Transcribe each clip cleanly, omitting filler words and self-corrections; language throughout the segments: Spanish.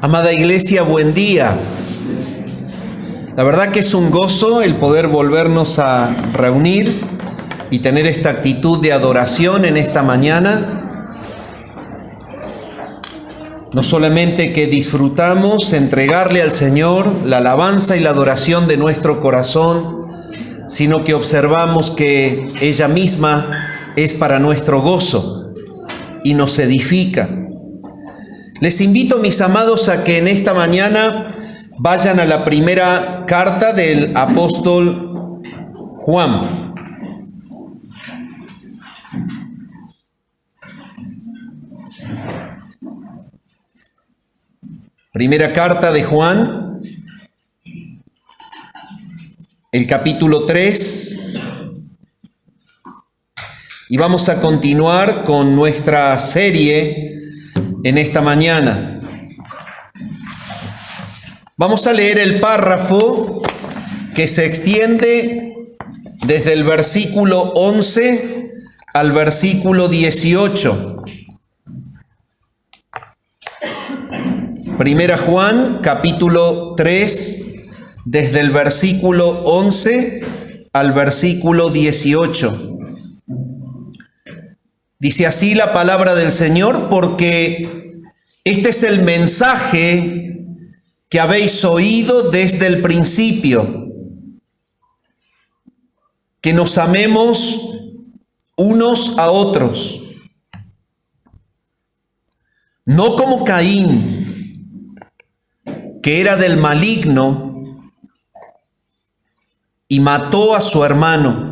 Amada Iglesia, buen día. La verdad que es un gozo el poder volvernos a reunir y tener esta actitud de adoración en esta mañana. No solamente que disfrutamos entregarle al Señor la alabanza y la adoración de nuestro corazón, sino que observamos que ella misma es para nuestro gozo y nos edifica. Les invito, mis amados, a que en esta mañana vayan a la primera carta del apóstol Juan. Primera carta de Juan, el capítulo 3. Y vamos a continuar con nuestra serie en esta mañana. Vamos a leer el párrafo que se extiende desde el versículo 11 al versículo 18. Primera Juan, capítulo 3, desde el versículo 11 al versículo 18. Dice así la palabra del Señor: porque este es el mensaje que habéis oído desde el principio, que nos amemos unos a otros, no como Caín, que era del maligno y mató a su hermano.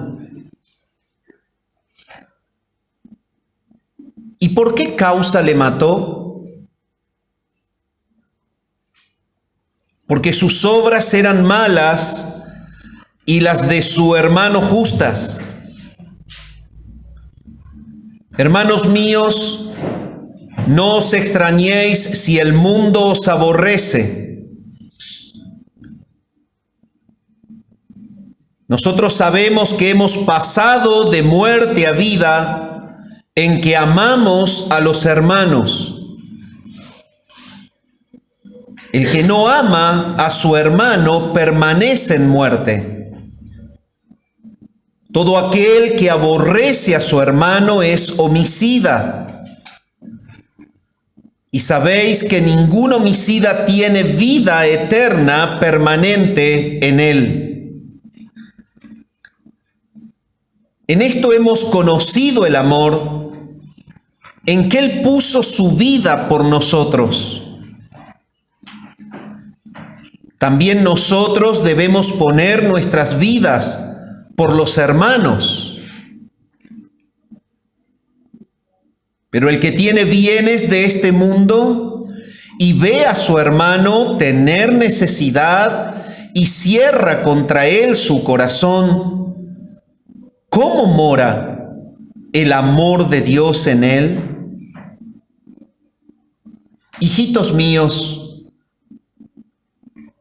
¿Y por qué causa le mató? Porque sus obras eran malas y las de su hermano justas. Hermanos míos, no os extrañéis si el mundo os aborrece. Nosotros sabemos que hemos pasado de muerte a vida en que amamos a los hermanos. El que no ama a su hermano permanece en muerte. Todo aquel que aborrece a su hermano es homicida. Y sabéis que ningún homicida tiene vida eterna permanente en él. En esto hemos conocido el amor, en que Él puso su vida por nosotros. También nosotros debemos poner nuestras vidas por los hermanos. Pero el que tiene bienes de este mundo y ve a su hermano tener necesidad y cierra contra él su corazón, ¿cómo mora el amor de Dios en él? Hijitos míos,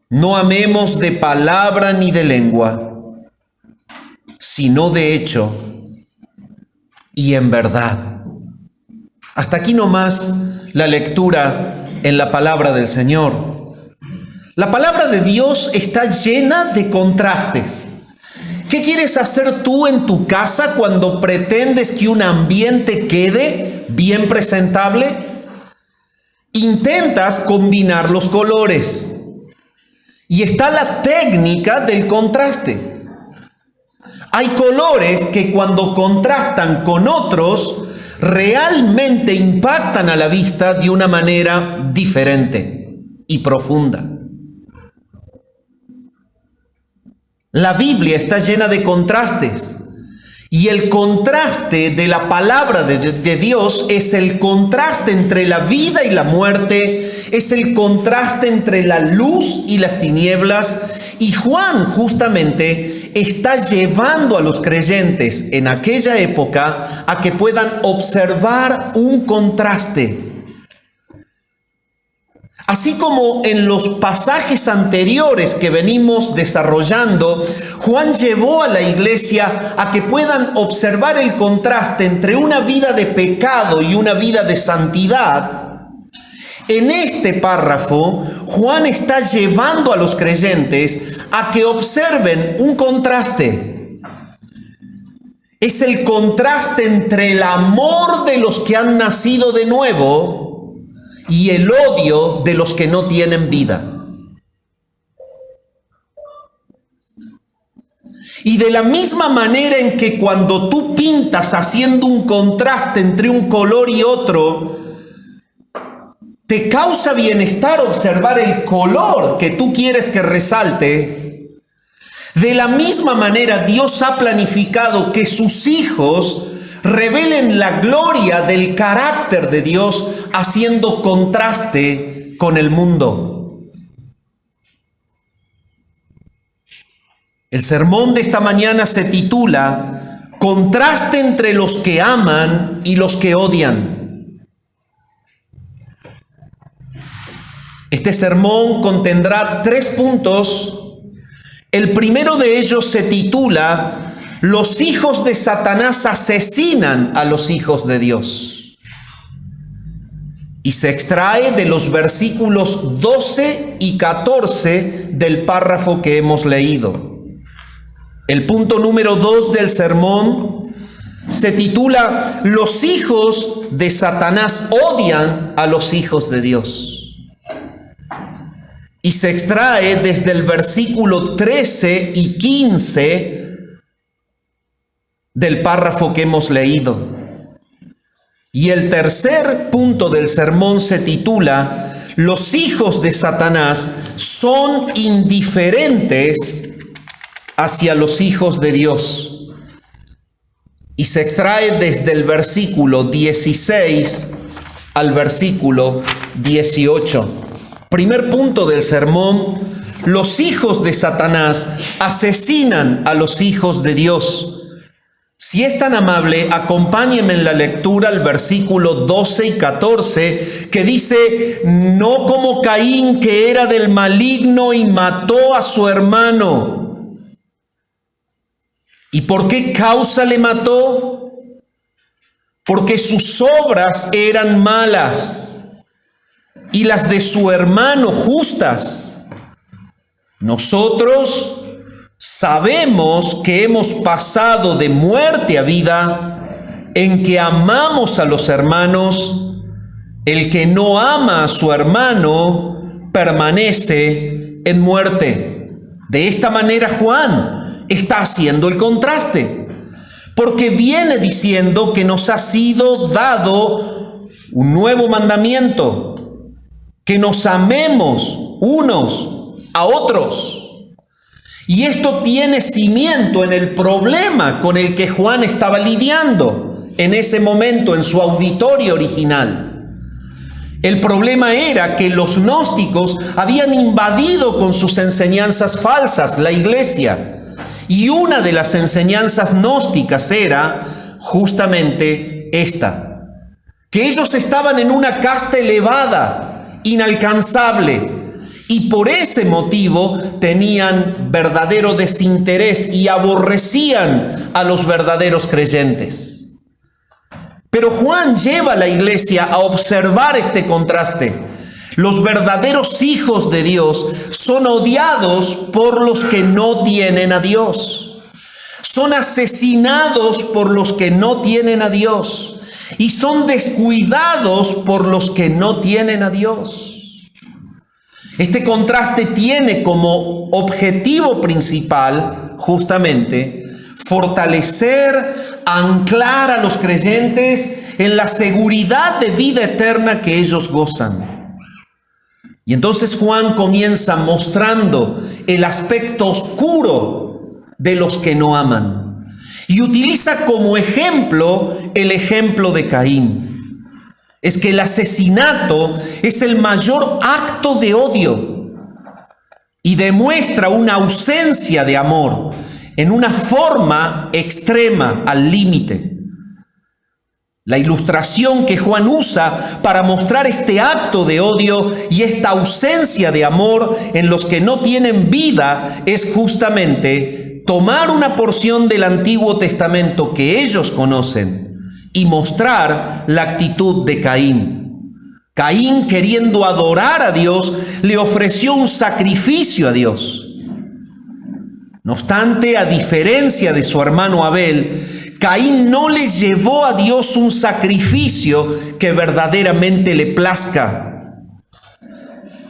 no amemos de palabra ni de lengua, sino de hecho y en verdad. Hasta aquí nomás la lectura en la palabra del Señor. La palabra de Dios está llena de contrastes. ¿Qué quieres hacer tú en tu casa cuando pretendes que un ambiente quede bien presentable? Intentas combinar los colores. Y está la técnica del contraste. Hay colores que cuando contrastan con otros, realmente impactan a la vista de una manera diferente y profunda. La Biblia está llena de contrastes. Y el contraste de la palabra de Dios es el contraste entre la vida y la muerte, es el contraste entre la luz y las tinieblas. Y Juan justamente está llevando a los creyentes en aquella época a que puedan observar un contraste. Así como en los pasajes anteriores que venimos desarrollando, Juan llevó a la iglesia a que puedan observar el contraste entre una vida de pecado y una vida de santidad, En este párrafo, Juan está llevando a los creyentes a que observen un contraste. Es el contraste entre el amor de los que han nacido de nuevo y el odio de los que no tienen vida. Y de la misma manera en que cuando tú pintas haciendo un contraste entre un color y otro, te causa bienestar observar el color que tú quieres que resalte, de la misma manera Dios ha planificado que sus hijos revelen la gloria del carácter de Dios haciendo contraste con el mundo. El sermón de esta mañana se titula Contraste entre los que aman y los que odian. Este sermón contendrá 3 puntos. El primero de ellos se titula Los hijos de Satanás asesinan a los hijos de Dios. Y se extrae de los versículos 12 y 14 del párrafo que hemos leído. El punto número 2 del sermón se titula Los hijos de Satanás odian a los hijos de Dios. Y se extrae desde el versículo 13 y 15 del párrafo que hemos leído. Y el tercer punto del sermón se titula Los hijos de Satanás son indiferentes hacia los hijos de Dios. Y se extrae desde el versículo 16 al versículo 18. Primer punto del sermón, los hijos de Satanás asesinan a los hijos de Dios. Si es tan amable, acompáñenme en la lectura al versículo 12 y 14, que dice, no como Caín, que era del maligno y mató a su hermano. ¿Y por qué causa le mató? Porque sus obras eran malas y las de su hermano justas. Nosotros sabemos que hemos pasado de muerte a vida en que amamos a los hermanos. El que no ama a su hermano permanece en muerte. De esta manera Juan está haciendo el contraste, porque viene diciendo que nos ha sido dado un nuevo mandamiento, que nos amemos unos a otros. Y esto tiene cimiento en el problema con el que Juan estaba lidiando en ese momento en su auditorio original. El problema era que los gnósticos habían invadido con sus enseñanzas falsas la iglesia. Y una de las enseñanzas gnósticas era justamente esta, que ellos estaban en una casta elevada, inalcanzable, y por ese motivo tenían verdadero desinterés y aborrecían a los verdaderos creyentes. Pero Juan lleva a la iglesia a observar este contraste. Los verdaderos hijos de Dios son odiados por los que no tienen a Dios. Son asesinados por los que no tienen a Dios. Y son descuidados por los que no tienen a Dios. Este contraste tiene como objetivo principal, justamente, fortalecer, anclar a los creyentes en la seguridad de vida eterna que ellos gozan. Y entonces Juan comienza mostrando el aspecto oscuro de los que no aman. Y utiliza como ejemplo el ejemplo de Caín. Es que el asesinato es el mayor acto de odio y demuestra una ausencia de amor en una forma extrema, al límite. La ilustración que Juan usa para mostrar este acto de odio y esta ausencia de amor en los que no tienen vida es justamente tomar una porción del Antiguo Testamento que ellos conocen y mostrar la actitud de Caín. Caín, queriendo adorar a Dios, le ofreció un sacrificio a Dios. No obstante, a diferencia de su hermano Abel, Caín no le llevó a Dios un sacrificio que verdaderamente le plazca.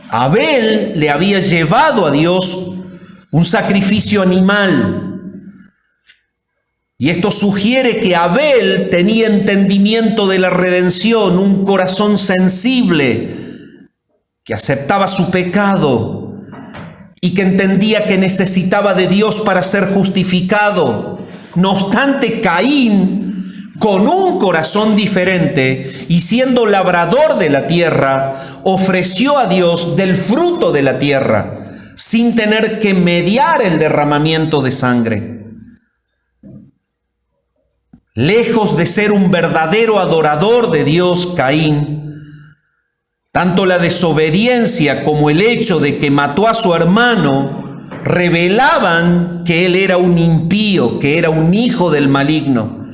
Abel le había llevado a Dios un sacrificio animal. Y esto sugiere que Abel tenía entendimiento de la redención, un corazón sensible, que aceptaba su pecado y que entendía que necesitaba de Dios para ser justificado. No obstante, Caín, con un corazón diferente y siendo labrador de la tierra, ofreció a Dios del fruto de la tierra, sin tener que mediar el derramamiento de sangre. Lejos de ser un verdadero adorador de Dios, Caín, tanto la desobediencia como el hecho de que mató a su hermano revelaban que él era un impío, que era un hijo del maligno.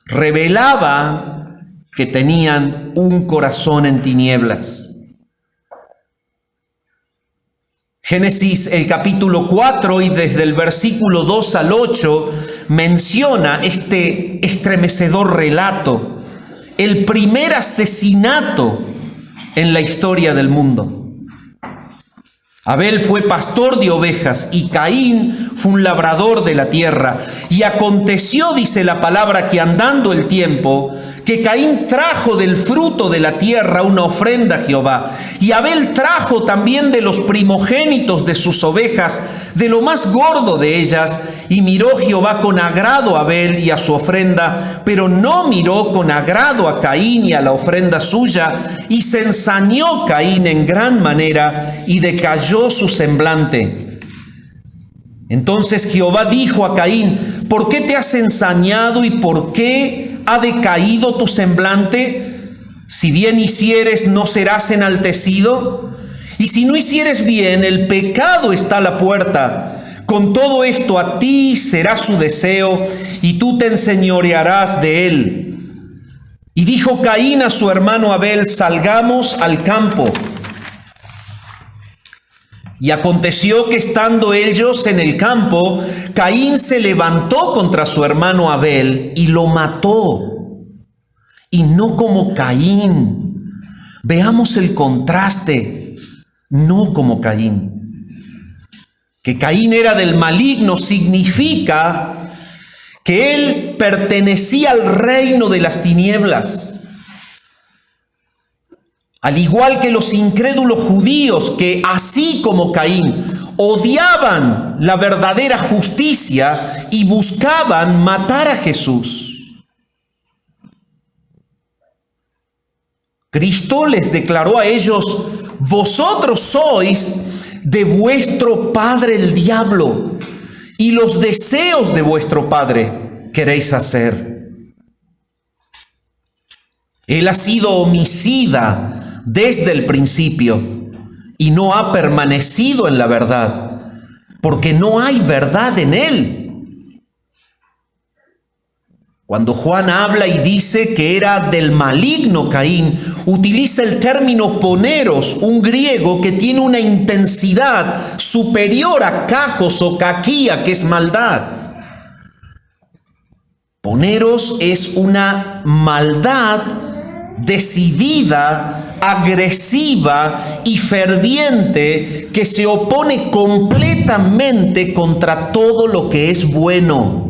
Revelaba que tenían un corazón en tinieblas. Génesis, el capítulo 4, y desde el versículo 2 al 8, menciona este estremecedor relato, el primer asesinato en la historia del mundo. Abel fue pastor de ovejas y Caín fue un labrador de la tierra. Y aconteció, dice la palabra, que andando el tiempo, que Caín trajo del fruto de la tierra una ofrenda a Jehová. Y Abel trajo también de los primogénitos de sus ovejas, de lo más gordo de ellas. Y miró Jehová con agrado a Abel y a su ofrenda, pero no miró con agrado a Caín y a la ofrenda suya. Y se ensañó Caín en gran manera y decayó su semblante. Entonces Jehová dijo a Caín: ¿por qué te has ensañado y por qué ha decaído tu semblante? Si bien hicieres, ¿no serás enaltecido? Y si no hicieres bien, el pecado está a la puerta. Con todo esto a ti será su deseo, y tú te enseñorearás de él. Y dijo Caín a su hermano Abel: salgamos al campo. Y aconteció que estando ellos en el campo, Caín se levantó contra su hermano Abel y lo mató. Y no como Caín. Veamos el contraste. No como Caín. Que Caín era del maligno significa que él pertenecía al reino de las tinieblas. Al igual que los incrédulos judíos que, así como Caín, odiaban la verdadera justicia y buscaban matar a Jesús. Cristo les declaró a ellos: vosotros sois de vuestro padre el diablo, y los deseos de vuestro padre queréis hacer. Él ha sido homicida desde el principio y no ha permanecido en la verdad, porque no hay verdad en él. Cuando Juan habla y dice que era del maligno Caín, utiliza el término poneros, un griego que tiene una intensidad superior a kakos o kakia, que es maldad. Poneros es una maldad decidida, agresiva y ferviente, que se opone completamente contra todo lo que es bueno.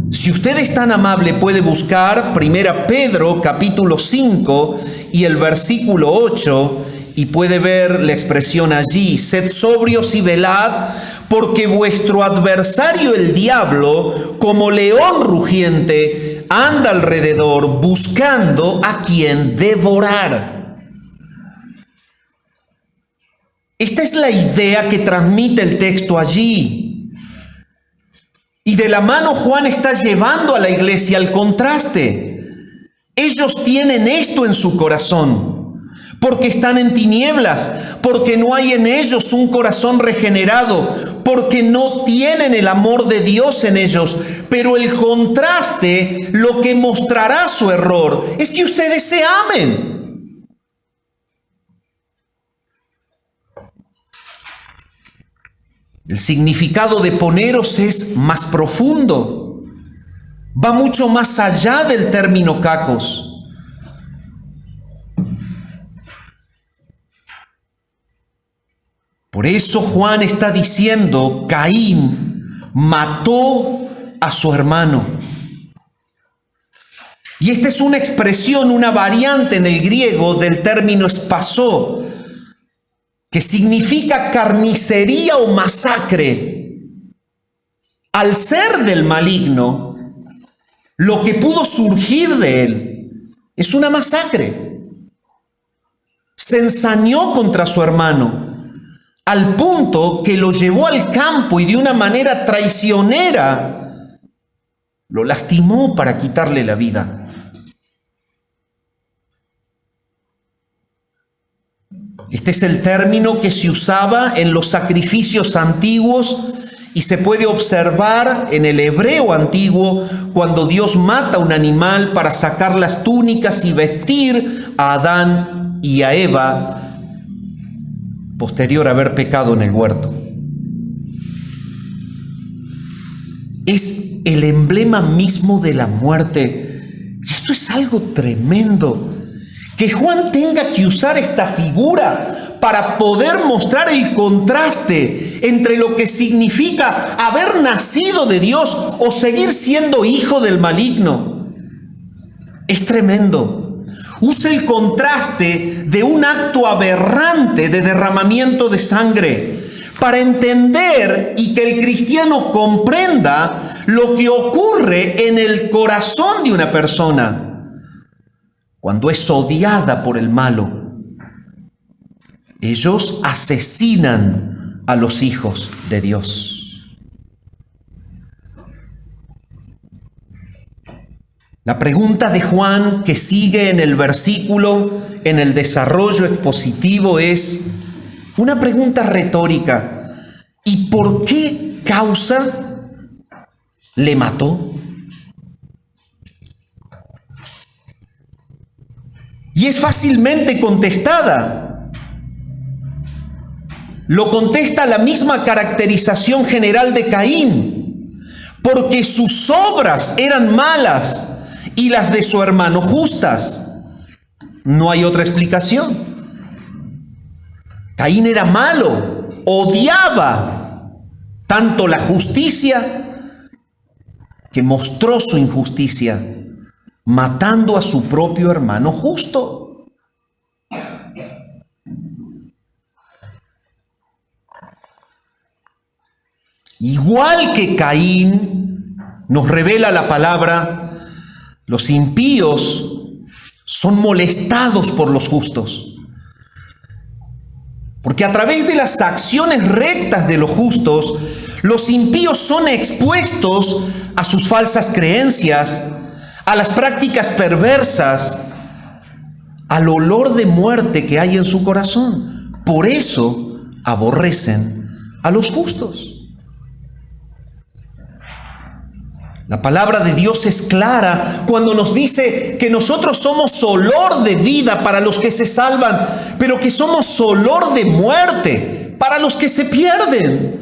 Si usted es tan amable, puede buscar 1 Pedro capítulo 5 y el versículo 8 y puede ver la expresión allí: sed sobrios y velad, porque vuestro adversario el diablo, como león rugiente, anda alrededor buscando a quien devorar. Esta es la idea que transmite el texto allí. Y de la mano Juan está llevando a la iglesia al contraste. Ellos tienen esto en su corazón, porque están en tinieblas, porque no hay en ellos un corazón regenerado, porque no tienen el amor de Dios en ellos. Pero el contraste, lo que mostrará su error, es que ustedes se amen. El significado de poneros es más profundo, va mucho más allá del término kakos. Por eso Juan está diciendo, Caín mató a su hermano. Y esta es una expresión, una variante en el griego del término spasó, que significa carnicería o masacre. Al ser del maligno, lo que pudo surgir de él es una masacre. Se ensañó contra su hermano, al punto que lo llevó al campo y de una manera traicionera lo lastimó para quitarle la vida. Este es el término que se usaba en los sacrificios antiguos y se puede observar en el hebreo antiguo cuando Dios mata un animal para sacar las túnicas y vestir a Adán y a Eva posterior a haber pecado en el huerto. Es el emblema mismo de la muerte. Y esto es algo tremendo. Que Juan tenga que usar esta figura para poder mostrar el contraste entre lo que significa haber nacido de Dios o seguir siendo hijo del maligno. Es tremendo. Usa el contraste de un acto aberrante de derramamiento de sangre para entender y que el cristiano comprenda lo que ocurre en el corazón de una persona cuando es odiada por el malo. Ellos asesinan a los hijos de Dios. La pregunta de Juan que sigue en el versículo, en el desarrollo expositivo, es una pregunta retórica. ¿Y por qué causa le mató? Y es fácilmente contestada. Lo contesta la misma caracterización general de Caín, porque sus obras eran malas y las de su hermano justas. No hay otra explicación. Caín era malo, odiaba tanto la justicia que mostró su injusticia, matando a su propio hermano justo. Igual que Caín, nos revela la palabra, los impíos son molestados por los justos. Porque a través de las acciones rectas de los justos, los impíos son expuestos a sus falsas creencias, a las prácticas perversas, al olor de muerte que hay en su corazón. Por eso aborrecen a los justos. La palabra de Dios es clara cuando nos dice que nosotros somos olor de vida para los que se salvan, pero que somos olor de muerte para los que se pierden.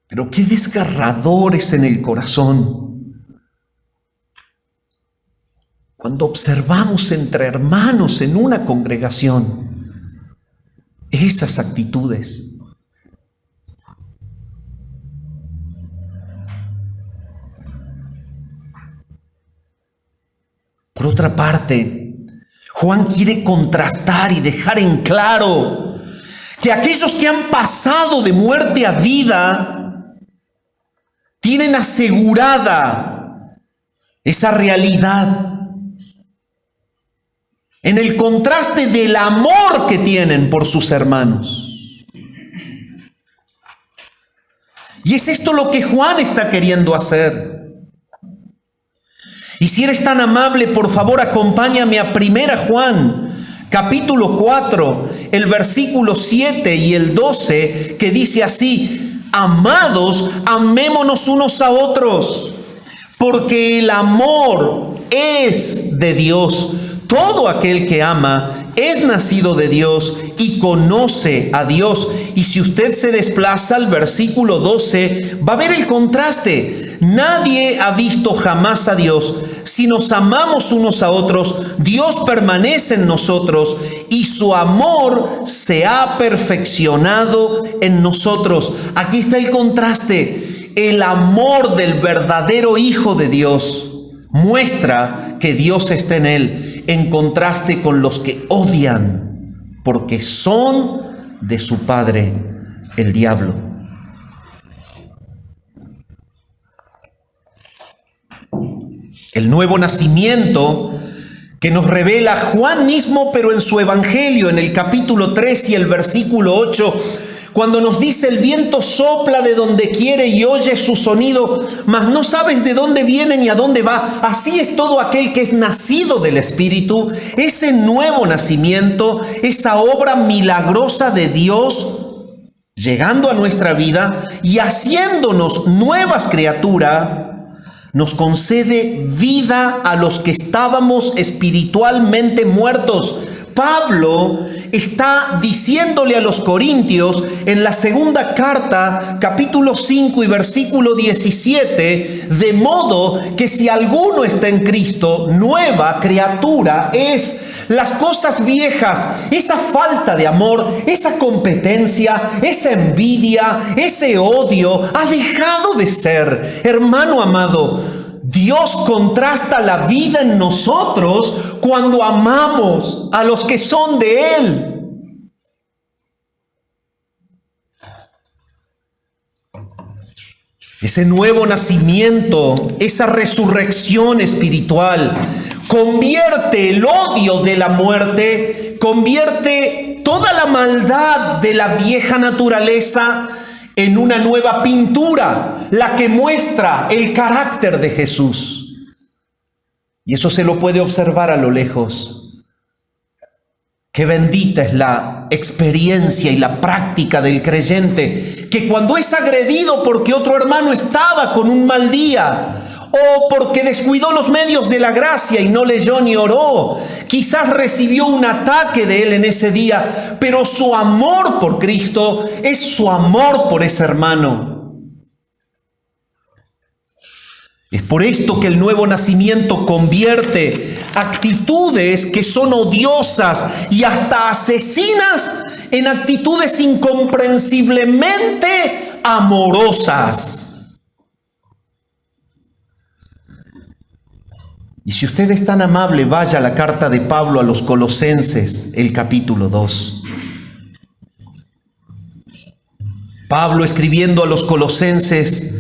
Pero qué desgarradores en el corazón cuando observamos entre hermanos en una congregación esas actitudes. Por otra parte, Juan quiere contrastar y dejar en claro que aquellos que han pasado de muerte a vida tienen asegurada esa realidad en el contraste del amor que tienen por sus hermanos. Y es esto lo que Juan está queriendo hacer. Y si eres tan amable, por favor, acompáñame a 1 Juan, capítulo 4, el versículo 7 y el 12, que dice así: amados, amémonos unos a otros, porque el amor es de Dios. Todo aquel que ama es nacido de Dios y conoce a Dios. Y si usted se desplaza al versículo 12, va a ver el contraste. Nadie ha visto jamás a Dios. Si nos amamos unos a otros, Dios permanece en nosotros y su amor se ha perfeccionado en nosotros. Aquí está el contraste. El amor del verdadero Hijo de Dios muestra que Dios está en él, en contraste con los que odian, porque son de su padre, el diablo. El nuevo nacimiento que nos revela Juan mismo, pero en su Evangelio, en el capítulo 3 y el versículo 8, cuando nos dice: el viento sopla de donde quiere y oye su sonido, mas no sabes de dónde viene ni a dónde va. Así es todo aquel que es nacido del Espíritu. Ese nuevo nacimiento, esa obra milagrosa de Dios llegando a nuestra vida y haciéndonos nuevas criaturas, nos concede vida a los que estábamos espiritualmente muertos. Pablo está diciéndole a los corintios en la segunda carta, capítulo 5 y versículo 17, de modo que si alguno está en Cristo, nueva criatura es. Las cosas viejas, esa falta de amor, esa competencia, esa envidia, ese odio, ha dejado de ser. Hermano amado, Dios contrasta la vida en nosotros cuando amamos a los que son de Él. Ese nuevo nacimiento, esa resurrección espiritual, convierte el odio de la muerte, convierte toda la maldad de la vieja naturaleza en una nueva pintura, la que muestra el carácter de Jesús. Y eso se lo puede observar a lo lejos. Qué bendita es la experiencia y la práctica del creyente, que cuando es agredido porque otro hermano estaba con un mal día, o porque descuidó los medios de la gracia y no leyó ni oró, quizás recibió un ataque de él en ese día, pero su amor por Cristo es su amor por ese hermano. Es por esto que el nuevo nacimiento convierte actitudes que son odiosas y hasta asesinas en actitudes incomprensiblemente amorosas. Y si usted es tan amable, vaya a la carta de Pablo a los Colosenses, el capítulo 2. Pablo, escribiendo a los Colosenses,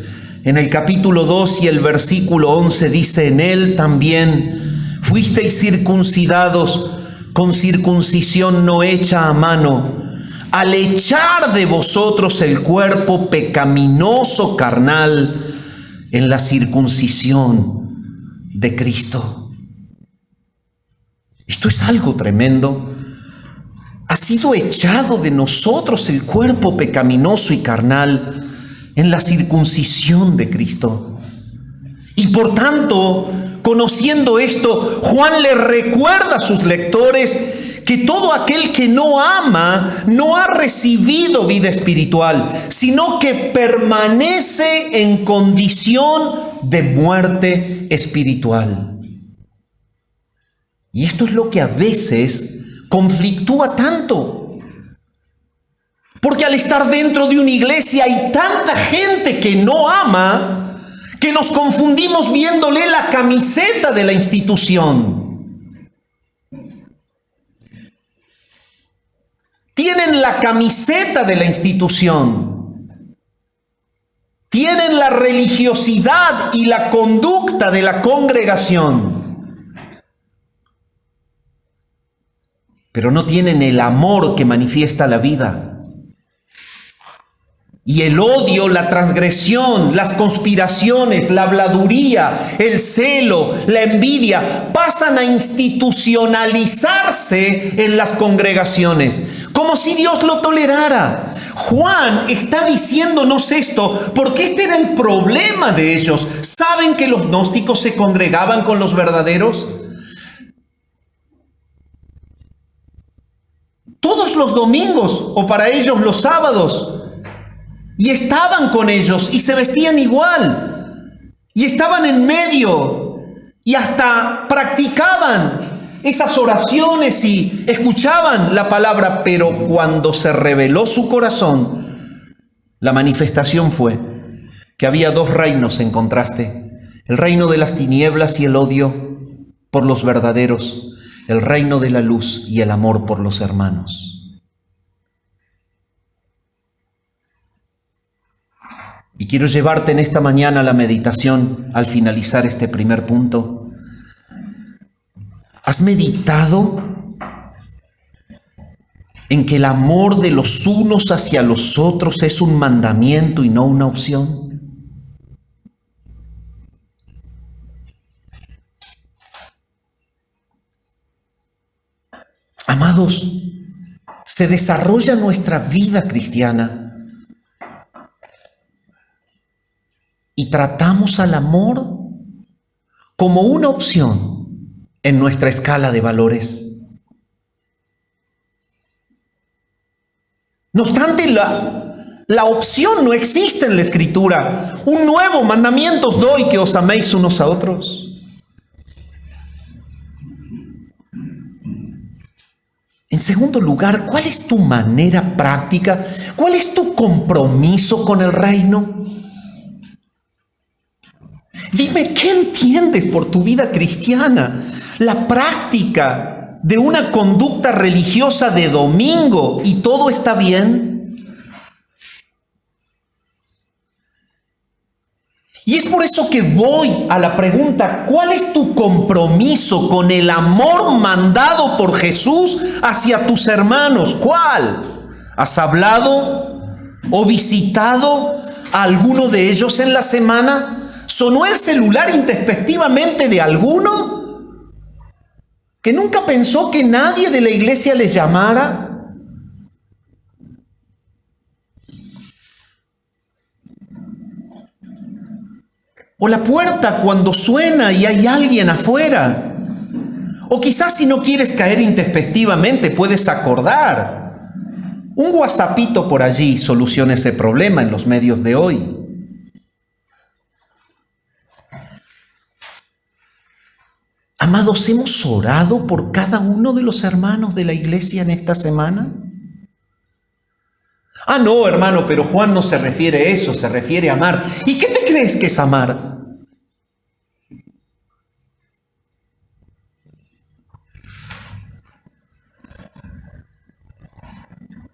en el capítulo 2 y el versículo 11, dice: en él también fuisteis circuncidados con circuncisión no hecha a mano, al echar de vosotros el cuerpo pecaminoso carnal en la circuncisión de Cristo. Esto es algo tremendo. Ha sido echado de nosotros el cuerpo pecaminoso y carnal en la circuncisión de Cristo. Y por tanto, conociendo esto, Juan le recuerda a sus lectores que todo aquel que no ama no ha recibido vida espiritual, sino que permanece en condición de muerte espiritual. Y esto es lo que a veces conflictúa tanto. Porque al estar dentro de una iglesia hay tanta gente que no ama, que nos confundimos viéndole la camiseta de la institución. Tienen la camiseta de la institución. Tienen la religiosidad y la conducta de la congregación. Pero no tienen el amor que manifiesta la vida. Y el odio, la transgresión, las conspiraciones, la habladuría, el celo, la envidia, pasan a institucionalizarse en las congregaciones, como si Dios lo tolerara. Juan está diciéndonos esto porque este era el problema de ellos. ¿Saben que los gnósticos se congregaban con los verdaderos? todos los domingos, o para ellos los sábados, y estaban con ellos y se vestían igual, y estaban en medio, y hasta practicaban esas oraciones y escuchaban la palabra, pero cuando se reveló su corazón, la manifestación fue que había dos reinos en contraste: el reino de las tinieblas y el odio por los verdaderos, el reino de la luz y el amor por los hermanos. Y quiero llevarte en esta mañana a la meditación al finalizar este primer punto. ¿Has meditado en que el amor de los unos hacia los otros es un mandamiento y no una opción? Amados, se desarrolla nuestra vida cristiana y tratamos al amor como una opción en nuestra escala de valores. No obstante, la opción no existe en la Escritura. Un nuevo mandamiento os doy, que os améis unos a otros. En segundo lugar, ¿cuál es tu manera práctica? ¿Cuál es tu compromiso con el reino? Dime, ¿qué entiendes por tu vida cristiana? La práctica de una conducta religiosa de domingo y todo está bien. Y es por eso que voy a la pregunta: ¿cuál es tu compromiso con el amor mandado por Jesús hacia tus hermanos? ¿Cuál? ¿Has hablado o visitado a alguno de ellos en la semana? ¿Sonó el celular intempestivamente de alguno que nunca pensó que nadie de la iglesia les llamara? O la puerta cuando suena y hay alguien afuera. O quizás, si no quieres caer intempestivamente, puedes acordar. Un WhatsAppito por allí soluciona ese problema en los medios de hoy. Amados, ¿hemos orado por cada uno de los hermanos de la iglesia en esta semana? Ah, no, hermano, pero Juan no se refiere a eso, se refiere a amar. ¿Y qué te crees que es amar?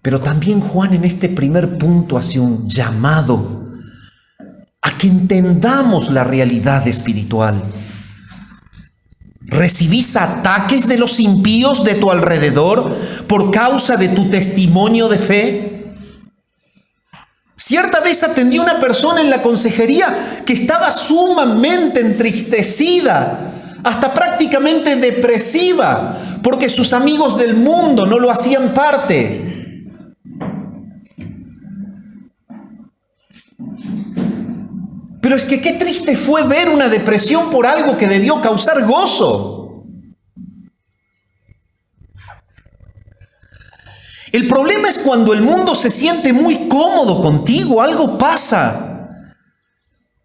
Pero también Juan en este primer punto hace un llamado a que entendamos la realidad espiritual. ¿Recibís ataques de los impíos de tu alrededor por causa de tu testimonio de fe? Cierta vez atendí a una persona en la consejería que estaba sumamente entristecida, hasta prácticamente depresiva, porque sus amigos del mundo no lo hacían parte. Pero es que qué triste fue ver una depresión por algo que debió causar gozo. El problema es cuando el mundo se siente muy cómodo contigo, algo pasa.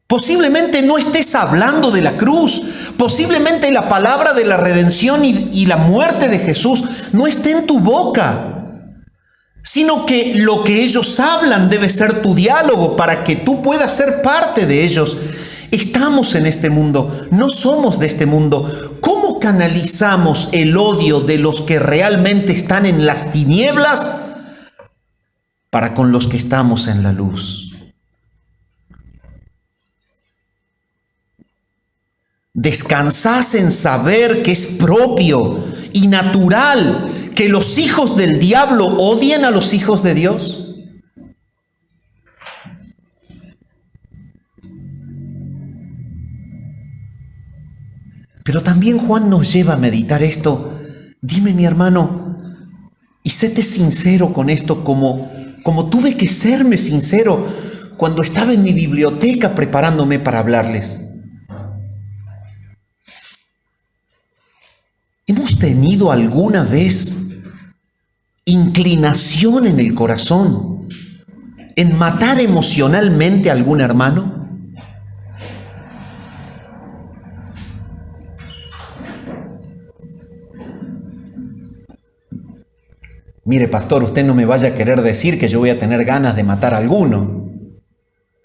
Posiblemente no estés hablando de la cruz, posiblemente la palabra de la redención y la muerte de Jesús no esté en tu boca, sino que lo que ellos hablan debe ser tu diálogo para que tú puedas ser parte de ellos. Estamos en este mundo, no somos de este mundo. ¿Cómo canalizamos el odio de los que realmente están en las tinieblas para con los que estamos en la luz? ¿Descansás en saber que es propio y natural que los hijos del diablo odien a los hijos de Dios? Pero también Juan nos lleva a meditar esto. Dime, mi hermano, y séte sincero con esto, como tuve que serme sincero cuando estaba en mi biblioteca preparándome para hablarles. ¿Hemos tenido alguna vez inclinación en el corazón en matar emocionalmente a algún hermano? Mire, pastor, usted no me vaya a querer decir que yo voy a tener ganas de matar a alguno.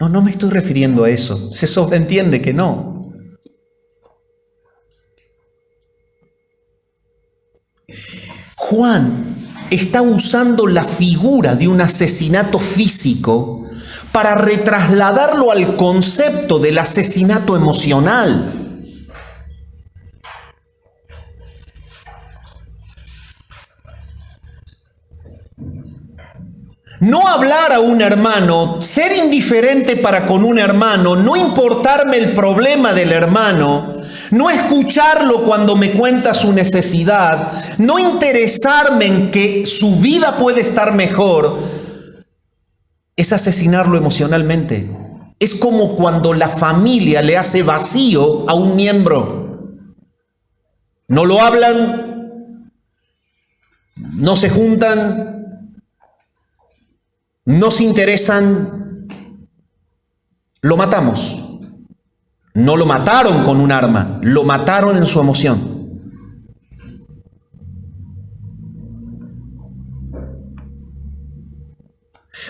No, no me estoy refiriendo a eso. Se sobreentiende que no. Juan está usando la figura de un asesinato físico para retrasladarlo al concepto del asesinato emocional. No hablar a un hermano, ser indiferente para con un hermano, no importarme el problema del hermano, no escucharlo cuando me cuenta su necesidad, no interesarme en que su vida puede estar mejor, es asesinarlo emocionalmente. Es como cuando la familia le hace vacío a un miembro. No lo hablan, no se juntan, no se interesan, lo matamos. No lo mataron con un arma, lo mataron en su emoción.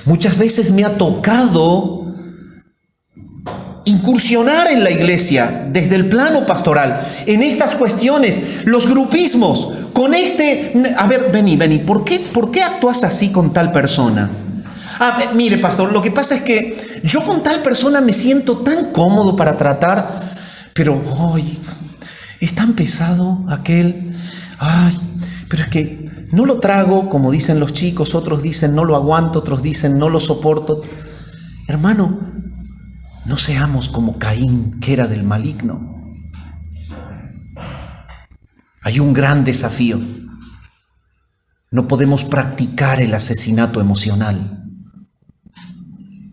Muchas veces me ha tocado incursionar en la iglesia desde el plano pastoral, en estas cuestiones, los grupismos, con a ver, vení, ¿por qué actúas así con tal persona? Mire, pastor, lo que pasa es que yo con tal persona me siento tan cómodo para tratar, pero hoy es tan pesado aquel. Pero es que no lo trago, como dicen los chicos, otros dicen no lo aguanto, otros dicen no lo soporto. Hermano, no seamos como Caín, que era del maligno. Hay un gran desafío. No podemos practicar el asesinato emocional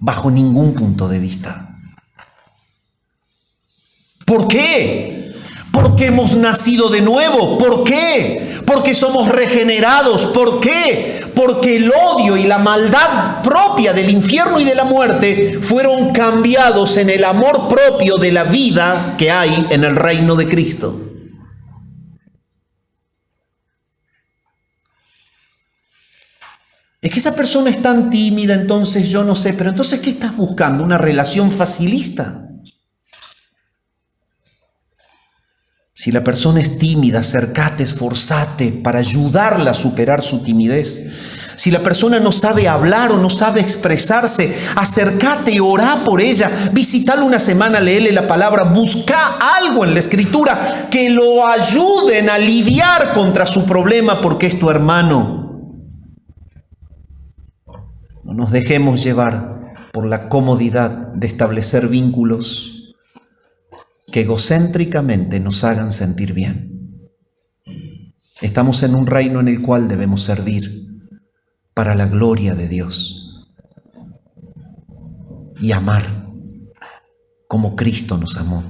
bajo ningún punto de vista. ¿Por qué? Porque hemos nacido de nuevo. ¿Por qué? Porque somos regenerados. ¿Por qué? Porque el odio y la maldad propia del infierno y de la muerte fueron cambiados en el amor propio de la vida que hay en el reino de Cristo. Es que esa persona es tan tímida, entonces yo no sé, pero entonces ¿qué estás buscando? ¿Una relación facilista? Si la persona es tímida, acércate, esforzate para ayudarla a superar su timidez. Si la persona no sabe hablar o no sabe expresarse, acércate y orá por ella. Visítalo una semana, léele la palabra, busca algo en la Escritura que lo ayuden a lidiar contra su problema porque es tu hermano. No nos dejemos llevar por la comodidad de establecer vínculos que egocéntricamente nos hagan sentir bien. Estamos en un reino en el cual debemos servir para la gloria de Dios y amar como Cristo nos amó.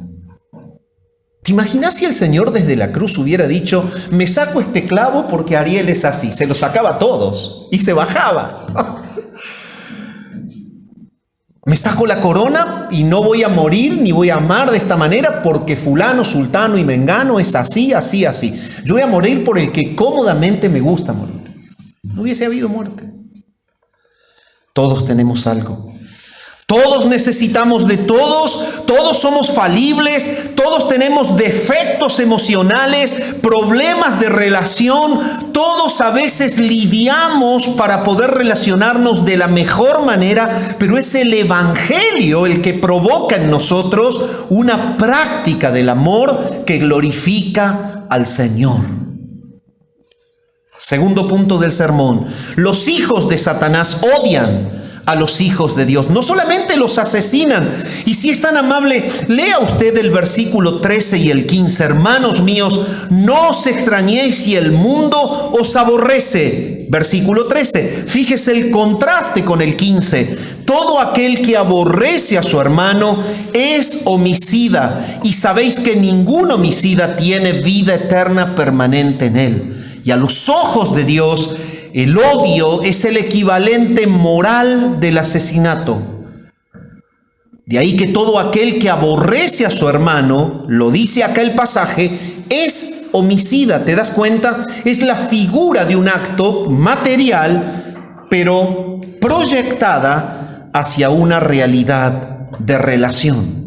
¿Te imaginas si el Señor desde la cruz hubiera dicho, me saco este clavo porque Ariel es así? Se lo sacaba a todos y se bajaba. Me saco la corona y no voy a morir ni voy a amar de esta manera porque fulano, sultano y mengano es así, así, así. Yo voy a morir por el que cómodamente me gusta morir. No hubiese habido muerte. Todos tenemos algo. Todos necesitamos de todos, todos somos falibles, todos tenemos defectos emocionales, problemas de relación, todos a veces lidiamos para poder relacionarnos de la mejor manera, pero es el Evangelio el que provoca en nosotros una práctica del amor que glorifica al Señor. Segundo punto del sermón, los hijos de Satanás odian a los hijos de Dios. No solamente los asesinan. Y si es tan amable, lea usted el versículo 13 y el 15. Hermanos míos, no os extrañéis si el mundo os aborrece. Versículo 13. Fíjese el contraste con el 15. Todo aquel que aborrece a su hermano es homicida. Y sabéis que ningún homicida tiene vida eterna permanente en él. Y a los ojos de Dios, el odio es el equivalente moral del asesinato. De ahí que todo aquel que aborrece a su hermano, lo dice acá el pasaje, es homicida. ¿Te das cuenta? Es la figura de un acto material, pero proyectada hacia una realidad de relación.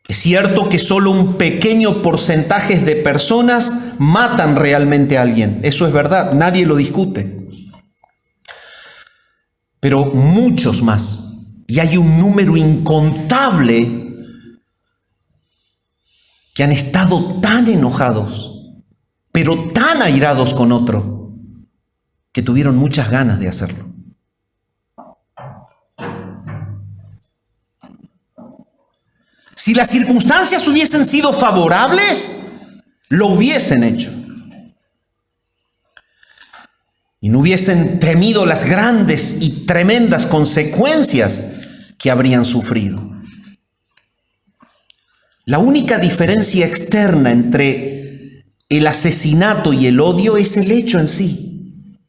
Es cierto que solo un pequeño porcentaje de personas matan realmente a alguien. Eso es verdad, nadie lo discute. Pero muchos más. Y hay un número incontable que han estado tan enojados, pero tan airados con otro, que tuvieron muchas ganas de hacerlo. Si las circunstancias hubiesen sido favorables, lo hubiesen hecho. Y no hubiesen temido las grandes y tremendas consecuencias que habrían sufrido. La única diferencia externa entre el asesinato y el odio es el hecho en sí.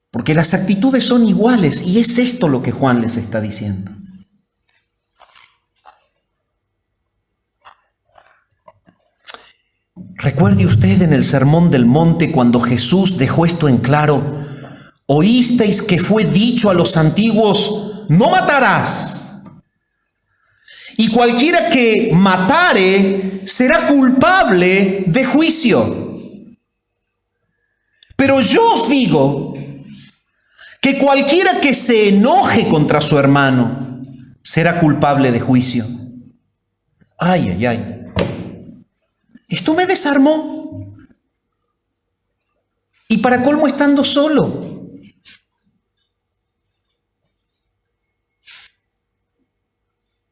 Porque las actitudes son iguales y es esto lo que Juan les está diciendo. Recuerde usted en el Sermón del Monte cuando Jesús dejó esto en claro. Oísteis que fue dicho a los antiguos, no matarás. Y cualquiera que matare será culpable de juicio. Pero yo os digo que cualquiera que se enoje contra su hermano será culpable de juicio. Ay, ay, ay. Esto me desarmó. Y para colmo estando solo.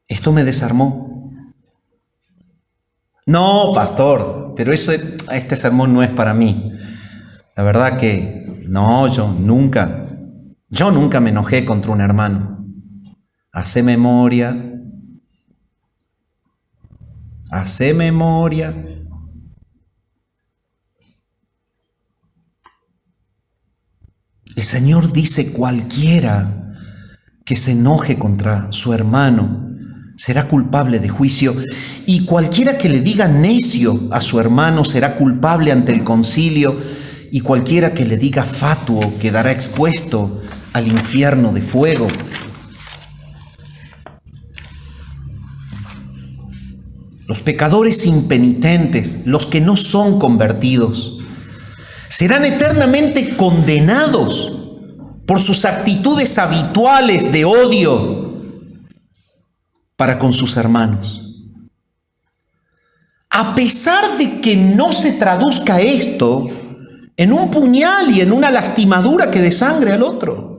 Esto me desarmó. No, pastor, pero este sermón no es para mí. La verdad que no, yo nunca me enojé contra un hermano. Hace memoria. El Señor dice, cualquiera que se enoje contra su hermano será culpable de juicio, y cualquiera que le diga necio a su hermano será culpable ante el concilio, y cualquiera que le diga fatuo quedará expuesto al infierno de fuego. Los pecadores impenitentes, los que no son convertidos, serán eternamente condenados por sus actitudes habituales de odio para con sus hermanos. A pesar de que no se traduzca esto en un puñal y en una lastimadura que desangre al otro.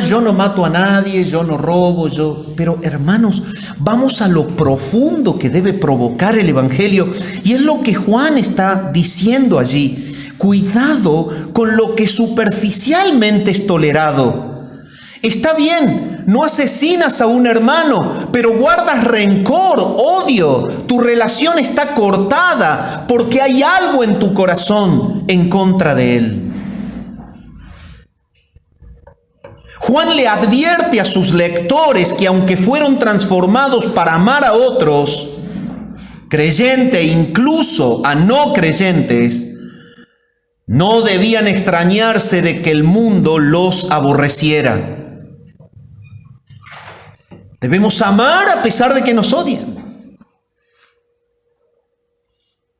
Yo no mato a nadie, yo no robo, Pero hermanos, vamos a lo profundo que debe provocar el Evangelio. Y es lo que Juan está diciendo allí. Cuidado con lo que superficialmente es tolerado. Está bien, no asesinas a un hermano, pero guardas rencor, odio. Tu relación está cortada porque hay algo en tu corazón en contra de él. Juan le advierte a sus lectores que aunque fueron transformados para amar a otros, creyentes e incluso a no creyentes, no debían extrañarse de que el mundo los aborreciera. Debemos amar a pesar de que nos odien.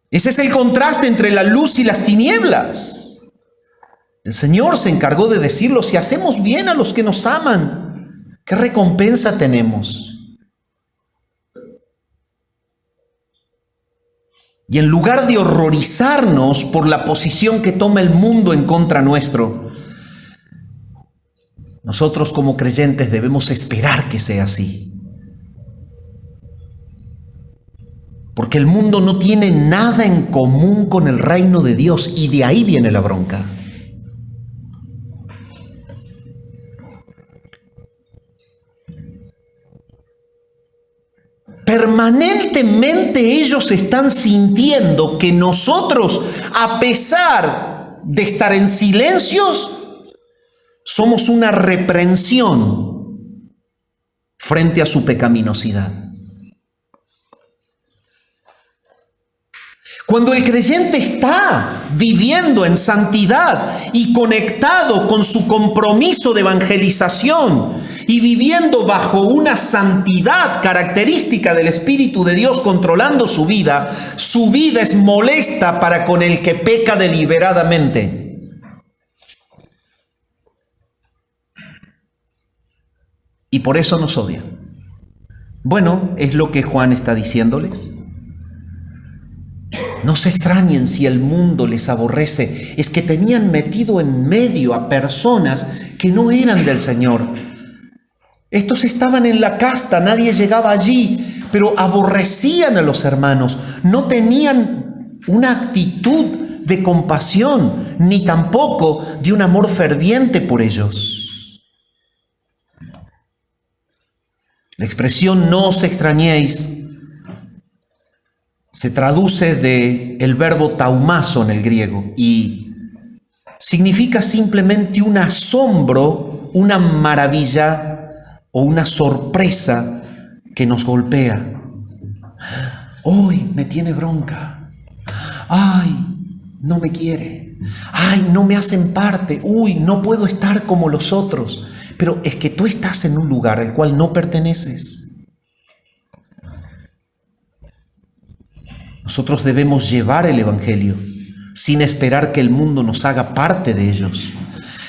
Ese es el contraste entre la luz y las tinieblas. El Señor se encargó de decirlo: si hacemos bien a los que nos aman, ¿qué recompensa tenemos? Y en lugar de horrorizarnos por la posición que toma el mundo en contra nuestro, nosotros como creyentes debemos esperar que sea así. Porque el mundo no tiene nada en común con el reino de Dios, y de ahí viene la bronca. permanentemente ellos están sintiendo que nosotros, a pesar de estar en silencios, somos una reprensión frente a su pecaminosidad. Cuando el creyente está viviendo en santidad y conectado con su compromiso de evangelización y viviendo bajo una santidad característica del Espíritu de Dios controlando su vida es molesta para con el que peca deliberadamente. Y por eso nos odian. Bueno, es lo que Juan está diciéndoles. No se extrañen si el mundo les aborrece. Es que tenían metido en medio a personas que no eran del Señor. Estos estaban en la casta, nadie llegaba allí, pero aborrecían a los hermanos. No tenían una actitud de compasión, ni tampoco de un amor ferviente por ellos. La expresión "no os extrañéis" se traduce del verbo taumazo en el griego y significa simplemente un asombro, una maravilla o una sorpresa que nos golpea. Hoy me tiene bronca. Ay, no me quiere. Ay, no me hacen parte. Uy, no puedo estar como los otros. Pero es que tú estás en un lugar al cual no perteneces. Nosotros debemos llevar el Evangelio sin esperar que el mundo nos haga parte de ellos.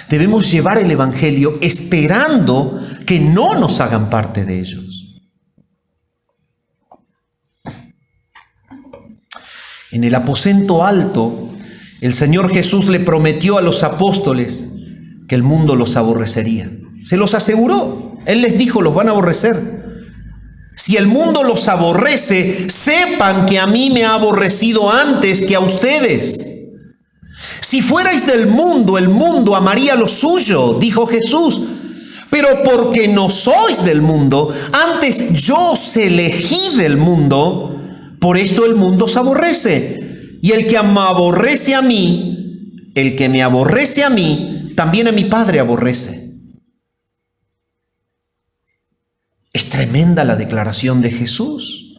Debemos llevar el Evangelio esperando que no nos hagan parte de ellos. En el aposento alto, el Señor Jesús le prometió a los apóstoles que el mundo los aborrecería. Se los aseguró. Él les dijo, los van a aborrecer. Si el mundo los aborrece, sepan que a mí me ha aborrecido antes que a ustedes. Si fuerais del mundo, el mundo amaría lo suyo, dijo Jesús. Pero porque no sois del mundo, antes yo os elegí del mundo, por esto el mundo os aborrece. Y el que me aborrece a mí, también a mi Padre aborrece. Es tremenda la declaración de Jesús.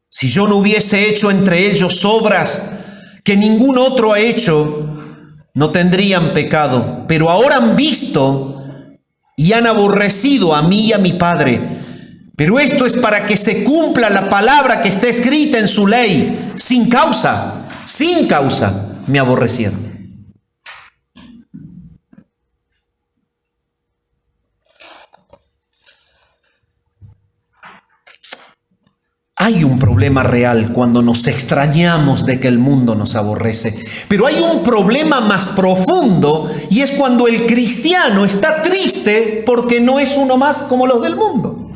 Si yo no hubiese hecho entre ellos obras que ningún otro ha hecho, no tendrían pecado. Pero ahora han visto y han aborrecido a mí y a mi Padre. Pero esto es para que se cumpla la palabra que está escrita en su ley. Sin causa me aborrecieron. Hay un problema real cuando nos extrañamos de que el mundo nos aborrece, pero hay un problema más profundo y es cuando el cristiano está triste porque no es uno más como los del mundo.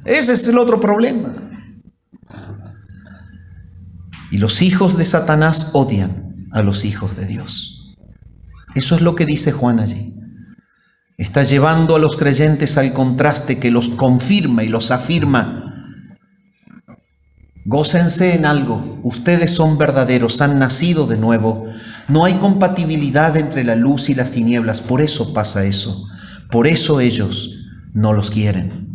Ese es el otro problema. Y los hijos de Satanás odian a los hijos de Dios. Eso es lo que dice Juan allí. Está llevando a los creyentes al contraste que los confirma y los afirma. Gócense en algo, ustedes son verdaderos, han nacido de nuevo. No hay compatibilidad entre la luz y las tinieblas, por eso pasa eso. Por eso ellos no los quieren.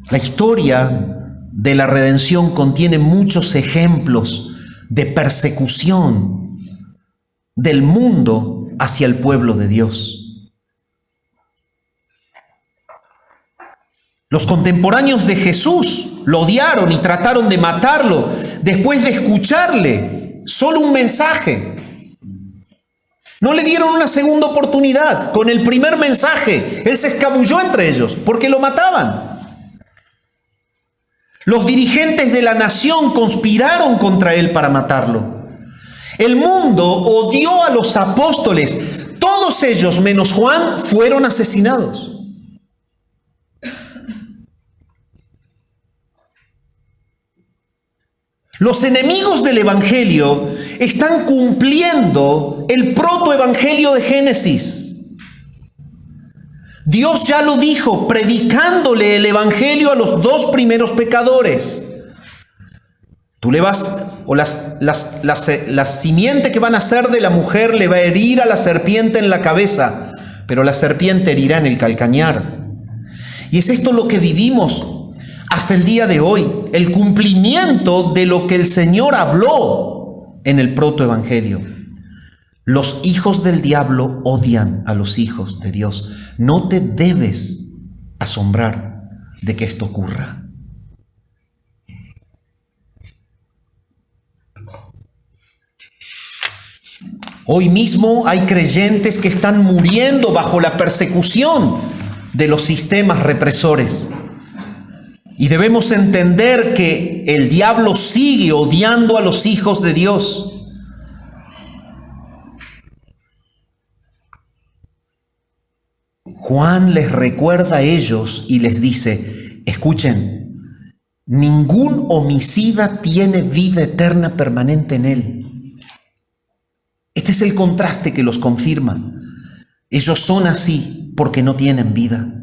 La historia de la redención contiene muchos ejemplos de persecución del mundo hacia el pueblo de Dios. Los contemporáneos de Jesús lo odiaron y trataron de matarlo después de escucharle solo un mensaje. No le dieron una segunda oportunidad. Con el primer mensaje, él se escabulló entre ellos porque lo mataban. Los dirigentes de la nación conspiraron contra él para matarlo. El mundo odió a los apóstoles. Todos ellos, menos Juan, fueron asesinados. Los enemigos del Evangelio están cumpliendo el protoevangelio de Génesis. Dios ya lo dijo, predicándole el Evangelio a los dos primeros pecadores. Tú le vas, o la simiente que van a hacer de la mujer le va a herir a la serpiente en la cabeza, pero la serpiente herirá en el calcañar. Y es esto lo que vivimos hasta el día de hoy, el cumplimiento de lo que el Señor habló en el protoevangelio. Los hijos del diablo odian a los hijos de Dios. No te debes asombrar de que esto ocurra. Hoy mismo hay creyentes que están muriendo bajo la persecución de los sistemas represores. Y debemos entender que el diablo sigue odiando a los hijos de Dios. Juan les recuerda a ellos y les dice, escuchen, ningún homicida tiene vida eterna permanente en él. Este es el contraste que los confirma. Ellos son así porque no tienen vida.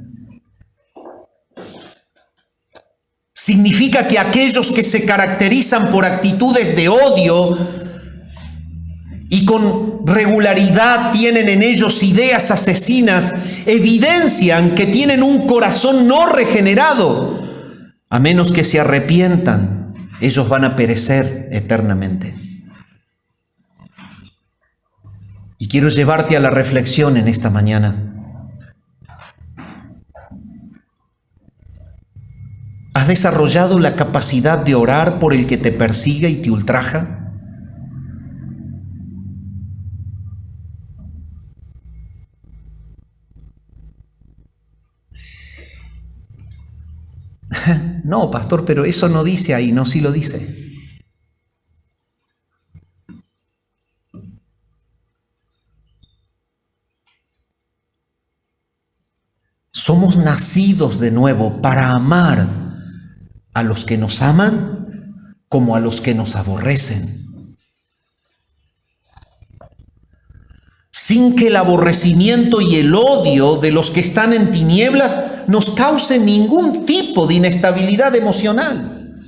Significa que aquellos que se caracterizan por actitudes de odio y con regularidad tienen en ellos ideas asesinas, evidencian que tienen un corazón no regenerado. A menos que se arrepientan, ellos van a perecer eternamente. Y quiero llevarte a la reflexión en esta mañana. ¿Has desarrollado la capacidad de orar por el que te persigue y te ultraja? No, pastor, pero eso no dice ahí. No, sí lo dice. Somos nacidos de nuevo para amar a los que nos aman como a los que nos aborrecen. Sin que el aborrecimiento y el odio de los que están en tinieblas nos causen ningún tipo de inestabilidad emocional.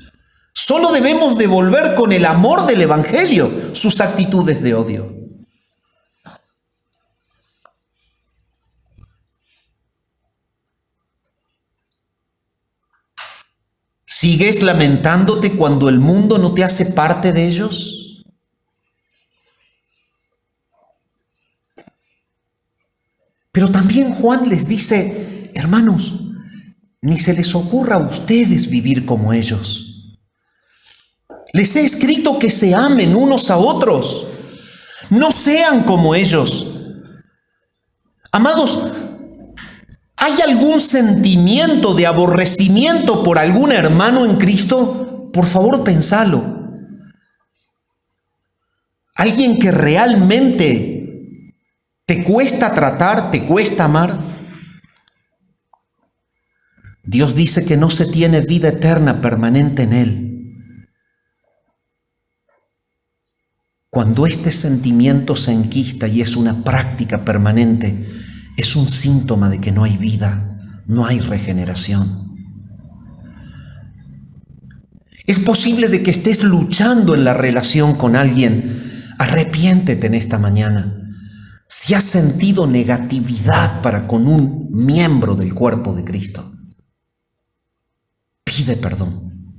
Solo debemos devolver con el amor del Evangelio sus actitudes de odio. ¿Sigues lamentándote cuando el mundo no te hace parte de ellos? Pero también Juan les dice, hermanos, ni se les ocurra a ustedes vivir como ellos. Les he escrito que se amen unos a otros. No sean como ellos. Amados, ¿hay algún sentimiento de aborrecimiento por algún hermano en Cristo? Por favor, pensalo. Alguien que realmente te cuesta tratar, te cuesta amar. Dios dice que no se tiene vida eterna permanente en él. Cuando este sentimiento se enquista y es una práctica permanente, es un síntoma de que no hay vida, no hay regeneración. Es posible de que estés luchando en la relación con alguien. Arrepiéntete en esta mañana. Si has sentido negatividad para con un miembro del cuerpo de Cristo, pide perdón.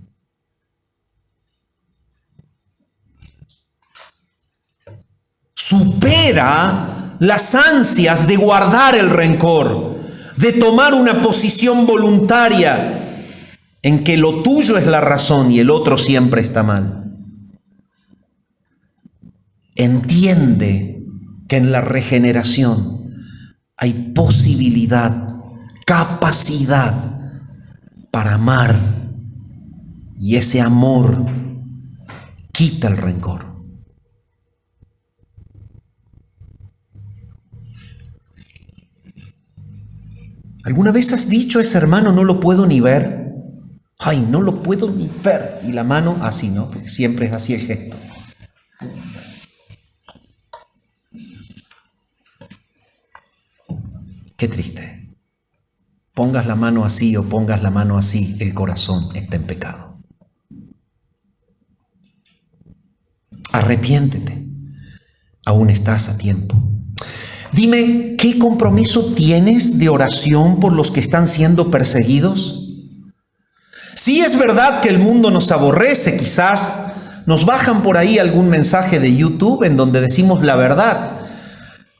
Supera las ansias de guardar el rencor, de tomar una posición voluntaria en que lo tuyo es la razón y el otro siempre está mal. Entiende que en la regeneración hay posibilidad, capacidad para amar, y ese amor quita el rencor. ¿Alguna vez has dicho, ese hermano no lo puedo ni ver? Ay, no lo puedo ni ver. Y la mano así, ¿no? Porque siempre es así el gesto. Qué triste. Pongas la mano así o pongas la mano así, el corazón está en pecado. Arrepiéntete. Aún estás a tiempo. Dime, ¿qué compromiso tienes de oración por los que están siendo perseguidos? Sí, es verdad que el mundo nos aborrece, quizás nos bajan por ahí algún mensaje de YouTube en donde decimos la verdad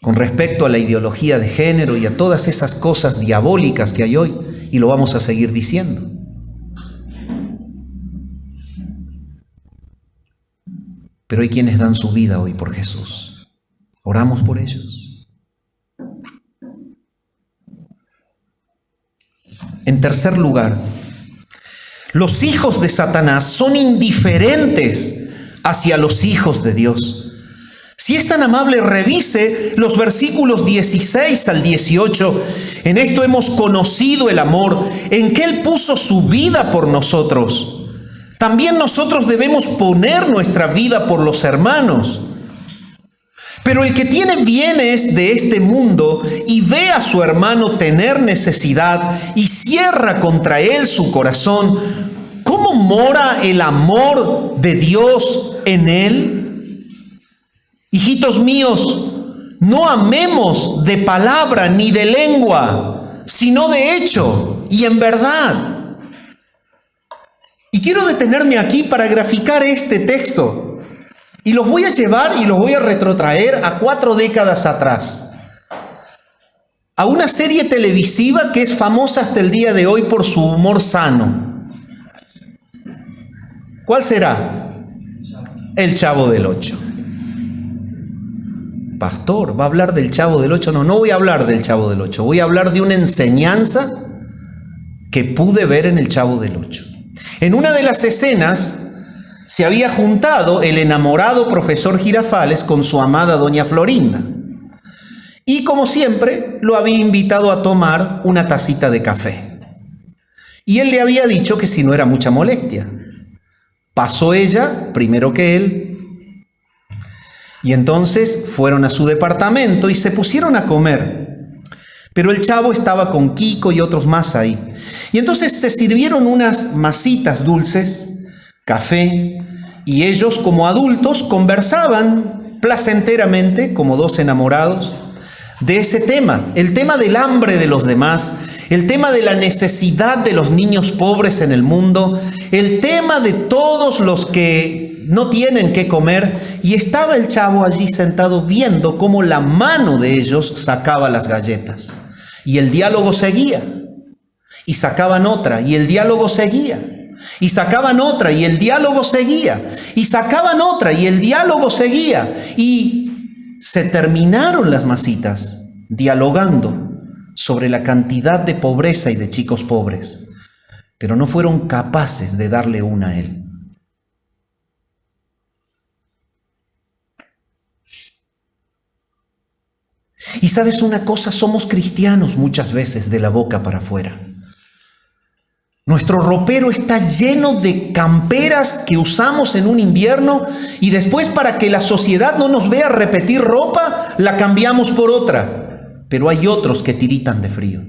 con respecto a la ideología de género y a todas esas cosas diabólicas que hay hoy, y lo vamos a seguir diciendo. Pero hay quienes dan su vida hoy por Jesús. Oramos por ellos. En tercer lugar, los hijos de Satanás son indiferentes hacia los hijos de Dios. Si es tan amable, revise los versículos 16 al 18. En esto hemos conocido el amor, en que Él puso su vida por nosotros. También nosotros debemos poner nuestra vida por los hermanos. Pero el que tiene bienes de este mundo y ve a su hermano tener necesidad y cierra contra él su corazón, ¿cómo mora el amor de Dios en él? Hijitos míos, no amemos de palabra ni de lengua, sino de hecho y en verdad. Y quiero detenerme aquí para graficar este texto. Y los voy a llevar y los voy a retrotraer a 4 décadas atrás. A una serie televisiva que es famosa hasta el día de hoy por su humor sano. ¿Cuál será? El Chavo del Ocho. Pastor, ¿va a hablar del Chavo del Ocho? No, no voy a hablar del Chavo del Ocho. Voy a hablar de una enseñanza que pude ver en el Chavo del Ocho. En una de las escenas se había juntado el enamorado profesor Girafales con su amada doña Florinda. Y como siempre, lo había invitado a tomar una tacita de café. Y él le había dicho que si no era mucha molestia. Pasó ella primero que él. Y entonces fueron a su departamento y se pusieron a comer. Pero el chavo estaba con Kiko y otros más ahí. Y entonces se sirvieron unas masitas dulces, café, y ellos como adultos conversaban placenteramente, como dos enamorados, de ese tema, el tema del hambre de los demás, el tema de la necesidad de los niños pobres en el mundo, el tema de todos los que no tienen qué comer, y estaba el chavo allí sentado viendo cómo la mano de ellos sacaba las galletas. Y el diálogo seguía, y sacaban otra, y el diálogo seguía, y sacaban otra, y el diálogo seguía, y sacaban otra, y el diálogo seguía, y se terminaron las masitas dialogando sobre la cantidad de pobreza y de chicos pobres, pero no fueron capaces de darle una a él. Y sabes una cosa, somos cristianos muchas veces de la boca para afuera. Nuestro ropero está lleno de camperas que usamos en un invierno y después, para que la sociedad no nos vea repetir ropa, la cambiamos por otra. Pero hay otros que tiritan de frío.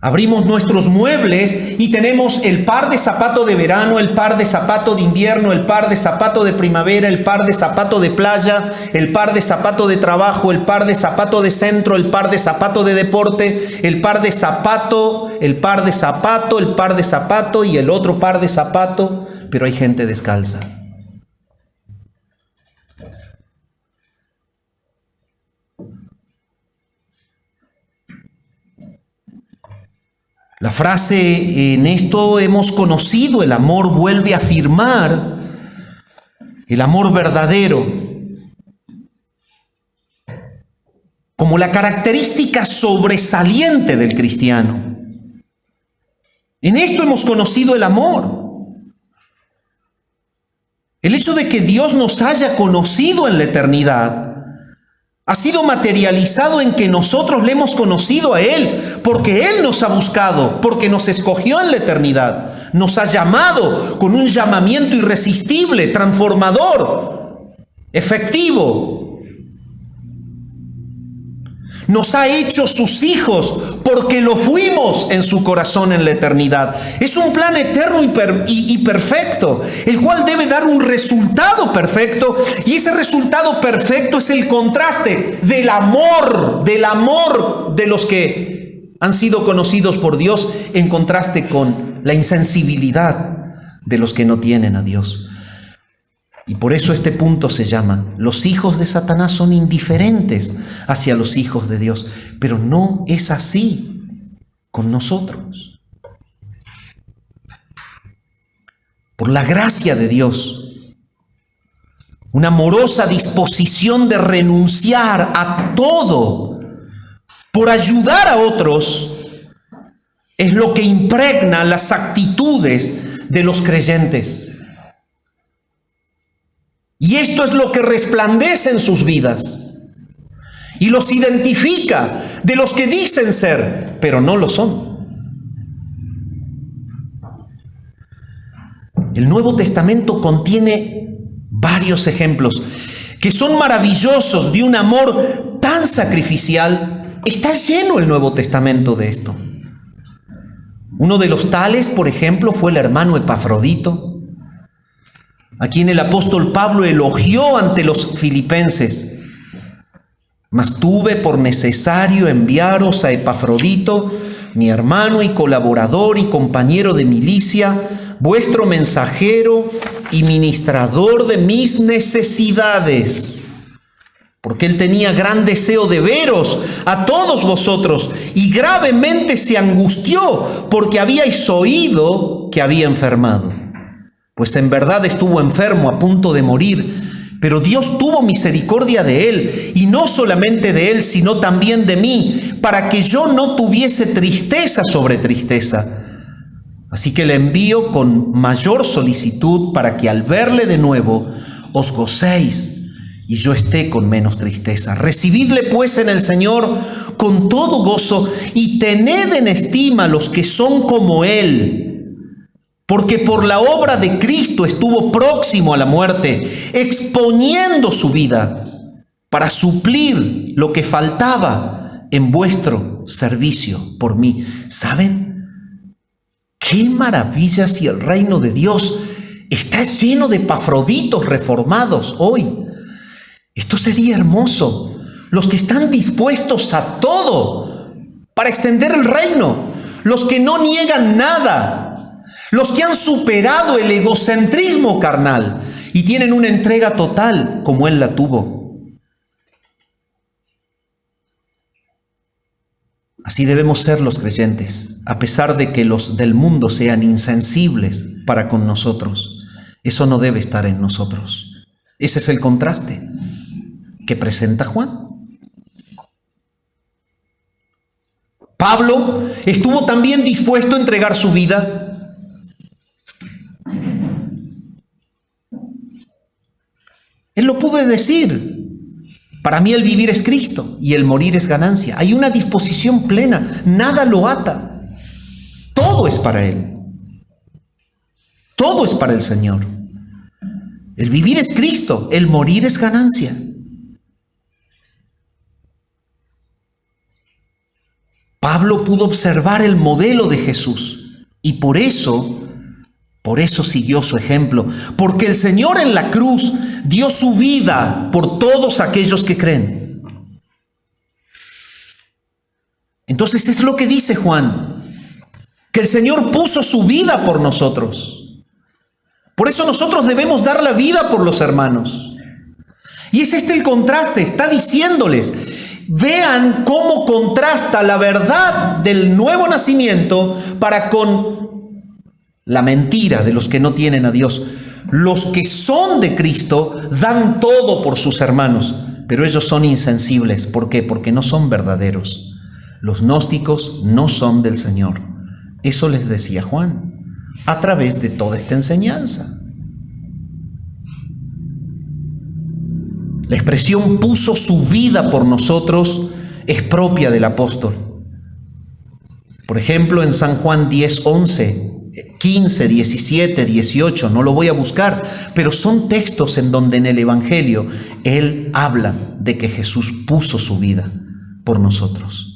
Abrimos nuestros muebles y tenemos el par de zapato de verano, el par de zapato de invierno, el par de zapato de primavera, el par de zapato de playa, el par de zapato de trabajo, el par de zapato de centro, el par de zapato de deporte, el par de zapato, el par de zapato, el par de zapato y el otro par de zapato, pero hay gente descalza. La frase "en esto hemos conocido el amor" vuelve a afirmar el amor verdadero como la característica sobresaliente del cristiano. En esto hemos conocido el amor. El hecho de que Dios nos haya conocido en la eternidad Ha sido materializado en que nosotros le hemos conocido a Él, porque Él nos ha buscado, porque nos escogió en la eternidad, nos ha llamado con un llamamiento irresistible, transformador, efectivo. Nos ha hecho sus hijos porque lo fuimos en su corazón en la eternidad. Es un plan eterno y perfecto, el cual debe dar un resultado perfecto, y ese resultado perfecto es el contraste del amor de los que han sido conocidos por Dios, en contraste con la insensibilidad de los que no tienen a Dios. Y por eso este punto se llama: los hijos de Satanás son indiferentes hacia los hijos de Dios, pero no es así con nosotros. Por la gracia de Dios, una amorosa disposición de renunciar a todo por ayudar a otros es lo que impregna las actitudes de los creyentes. Y esto es lo que resplandece en sus vidas y los identifica de los que dicen ser, pero no lo son. El Nuevo Testamento contiene varios ejemplos que son maravillosos de un amor tan sacrificial. Está lleno el Nuevo Testamento de esto. Uno de los tales, por ejemplo, fue el hermano Epafrodito, a quien el apóstol Pablo elogió ante los filipenses. Mas tuve por necesario enviaros a Epafrodito, mi hermano y colaborador y compañero de milicia, vuestro mensajero y ministrador de mis necesidades, porque él tenía gran deseo de veros a todos vosotros, y gravemente se angustió porque habíais oído que había enfermado. Pues en verdad estuvo enfermo a punto de morir, pero Dios tuvo misericordia de él, y no solamente de él, sino también de mí, para que yo no tuviese tristeza sobre tristeza. Así que le envío con mayor solicitud, para que al verle de nuevo os gocéis y yo esté con menos tristeza. Recibidle pues en el Señor con todo gozo, y tened en estima los que son como él, porque por la obra de Cristo estuvo próximo a la muerte, exponiendo su vida para suplir lo que faltaba en vuestro servicio por mí. ¿Saben? ¡Qué maravilla si el reino de Dios está lleno de epafroditos reformados hoy! Esto sería hermoso. Los que están dispuestos a todo para extender el reino, los que no niegan nada, los que han superado el egocentrismo carnal y tienen una entrega total como Él la tuvo. Así debemos ser los creyentes, a pesar de que los del mundo sean insensibles para con nosotros. Eso no debe estar en nosotros. Ese es el contraste que presenta Juan. Pablo estuvo también dispuesto a entregar su vida. Él lo pudo decir: para mí el vivir es Cristo y el morir es ganancia. Hay una disposición plena, nada lo ata. Todo es para Él. Todo es para el Señor. El vivir es Cristo, el morir es ganancia. Pablo pudo observar el modelo de Jesús y por eso siguió su ejemplo, porque el Señor en la cruz dio su vida por todos aquellos que creen. Entonces es lo que dice Juan, que el Señor puso su vida por nosotros. Por eso nosotros debemos dar la vida por los hermanos. Y es el contraste, está diciéndoles: vean cómo contrasta la verdad del nuevo nacimiento para con la mentira de los que no tienen a Dios. Los que son de Cristo dan todo por sus hermanos, pero ellos son insensibles. ¿Por qué? Porque no son verdaderos. Los gnósticos no son del Señor. Eso les decía Juan a través de toda esta enseñanza. La expresión puso su vida por nosotros es propia del apóstol. Por ejemplo, en San Juan 10, 11, 15, 17, 18, no lo voy a buscar, pero son textos en donde en el Evangelio Él habla de que Jesús puso su vida por nosotros.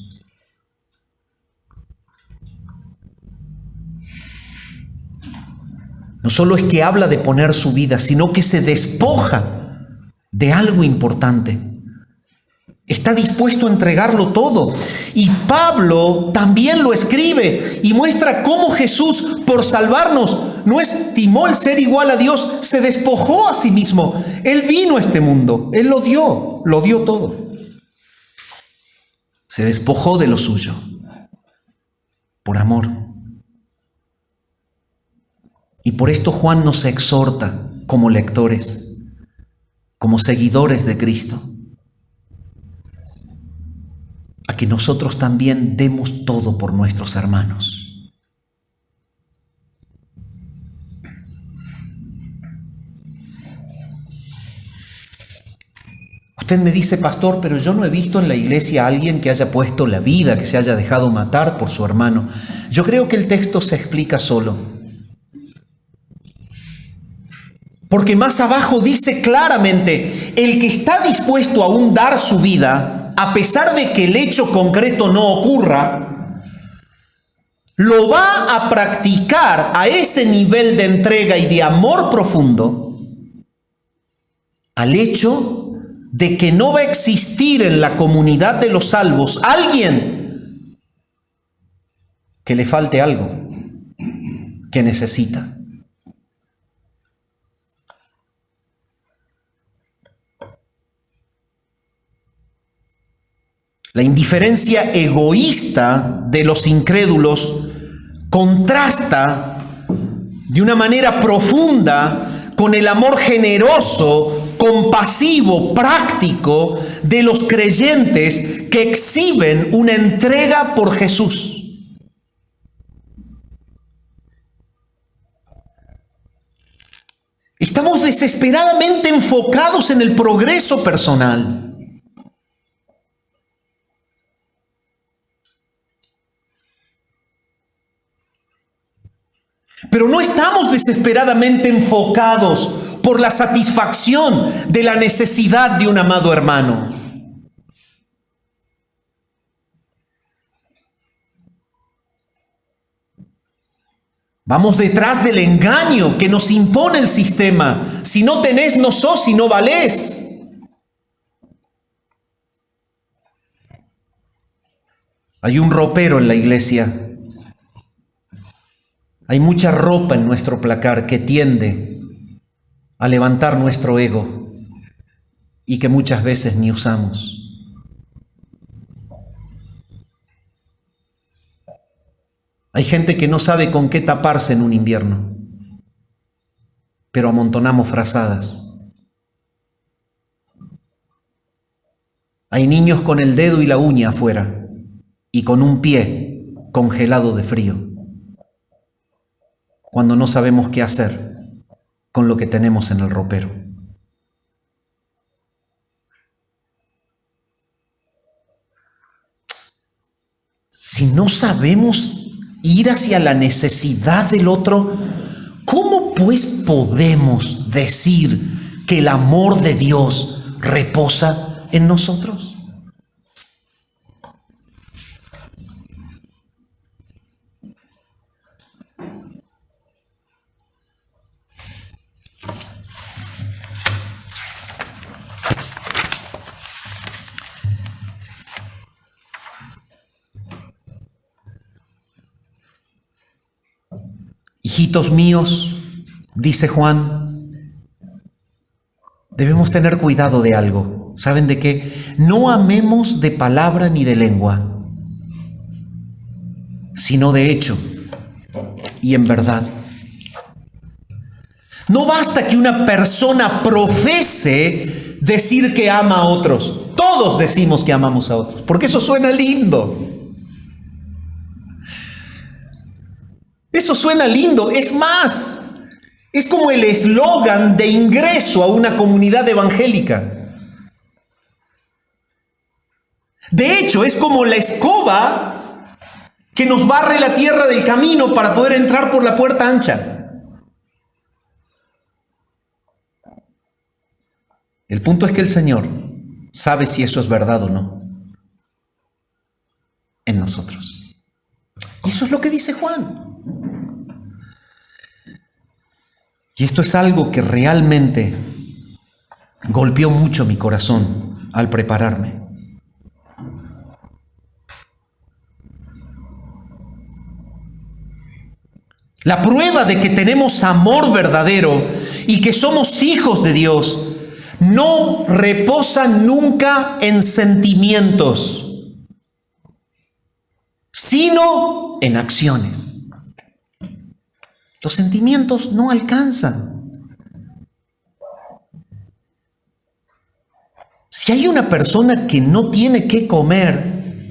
No solo es que habla de poner su vida, sino que se despoja de algo importante. Está dispuesto a entregarlo todo. Y Pablo también lo escribe y muestra cómo Jesús, por salvarnos, no estimó el ser igual a Dios, se despojó a sí mismo. Él vino a este mundo, Él lo dio todo. Se despojó de lo suyo, por amor. Y por esto Juan nos exhorta como lectores, como seguidores de Cristo, a que nosotros también demos todo por nuestros hermanos. Usted me dice, pastor, pero yo no he visto en la iglesia a alguien que haya puesto la vida, que se haya dejado matar por su hermano. Yo creo que el texto se explica solo. Porque más abajo dice claramente, el que está dispuesto a aún dar su vida, a pesar de que el hecho concreto no ocurra, lo va a practicar a ese nivel de entrega y de amor profundo, al hecho de que no va a existir en la comunidad de los salvos alguien que le falte algo, que necesita. La indiferencia egoísta de los incrédulos contrasta de una manera profunda con el amor generoso, compasivo, práctico de los creyentes que exhiben una entrega por Jesús. Estamos desesperadamente enfocados en el progreso personal. Pero no estamos desesperadamente enfocados por la satisfacción de la necesidad de un amado hermano. Vamos detrás del engaño que nos impone el sistema. Si no tenés, no sos y no valés. Hay un ropero en la iglesia. Hay mucha ropa en nuestro placar que tiende a levantar nuestro ego y que muchas veces ni usamos. Hay gente que no sabe con qué taparse en un invierno, pero amontonamos frazadas. Hay niños con el dedo y la uña afuera y con un pie congelado de frío, cuando no sabemos qué hacer con lo que tenemos en el ropero. Si no sabemos ir hacia la necesidad del otro, ¿cómo pues podemos decir que el amor de Dios reposa en nosotros? Hijitos míos, dice Juan, debemos tener cuidado de algo. ¿Saben de qué? No amemos de palabra ni de lengua, sino de hecho y en verdad. No basta que una persona profese decir que ama a otros. Todos decimos que amamos a otros, porque eso suena lindo. Eso suena lindo. Es más, es como el eslogan de ingreso a una comunidad evangélica. De hecho, es como la escoba que nos barre la tierra del camino para poder entrar por la puerta ancha. El punto es que el Señor sabe si eso es verdad o no en nosotros. Y eso es lo que dice Juan. Y esto es algo que realmente golpeó mucho mi corazón al prepararme. La prueba de que tenemos amor verdadero y que somos hijos de Dios no reposa nunca en sentimientos, sino en acciones. Los sentimientos no alcanzan. Si hay una persona que no tiene qué comer,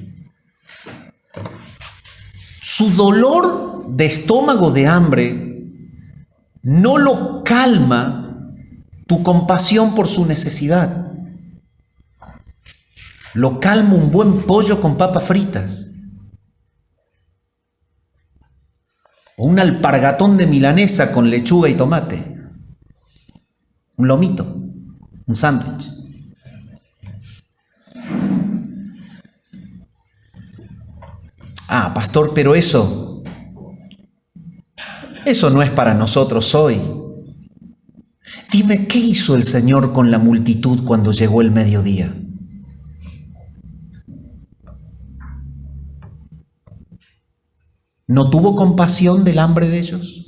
su dolor de estómago de hambre no lo calma tu compasión por su necesidad. Lo calma un buen pollo con papas fritas, o un alpargatón de milanesa con lechuga y tomate, un lomito, un sándwich. Ah, pastor, pero eso no es para nosotros hoy. Dime, ¿qué hizo el Señor con la multitud cuando llegó el mediodía? ¿No tuvo compasión del hambre de ellos?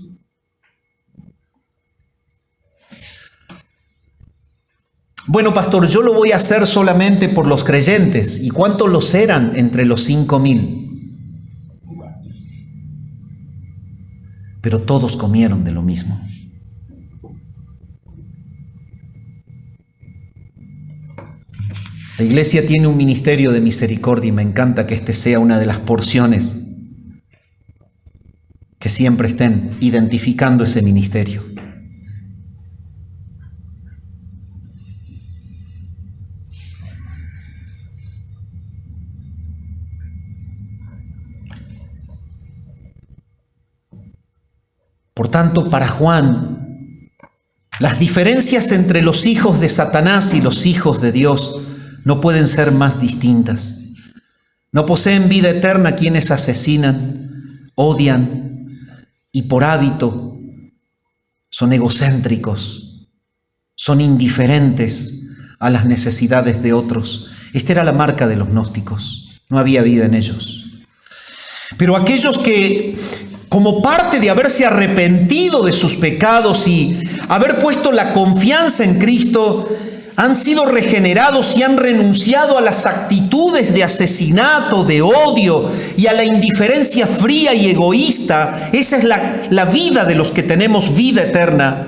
Bueno, pastor, yo lo voy a hacer solamente por los creyentes. ¿Y cuántos los eran entre los 5,000? Pero todos comieron de lo mismo. La iglesia tiene un ministerio de misericordia y me encanta que este sea una de las porciones que siempre estén identificando ese ministerio. Por tanto, para Juan, las diferencias entre los hijos de Satanás y los hijos de Dios no pueden ser más distintas. No poseen vida eterna quienes asesinan, odian y por hábito son egocéntricos, son indiferentes a las necesidades de otros. Esta era la marca de los gnósticos, no había vida en ellos. Pero aquellos que, como parte de haberse arrepentido de sus pecados y haber puesto la confianza en Cristo, han sido regenerados y han renunciado a las actitudes de asesinato, de odio y a la indiferencia fría y egoísta. Esa es la vida de los que tenemos vida eterna.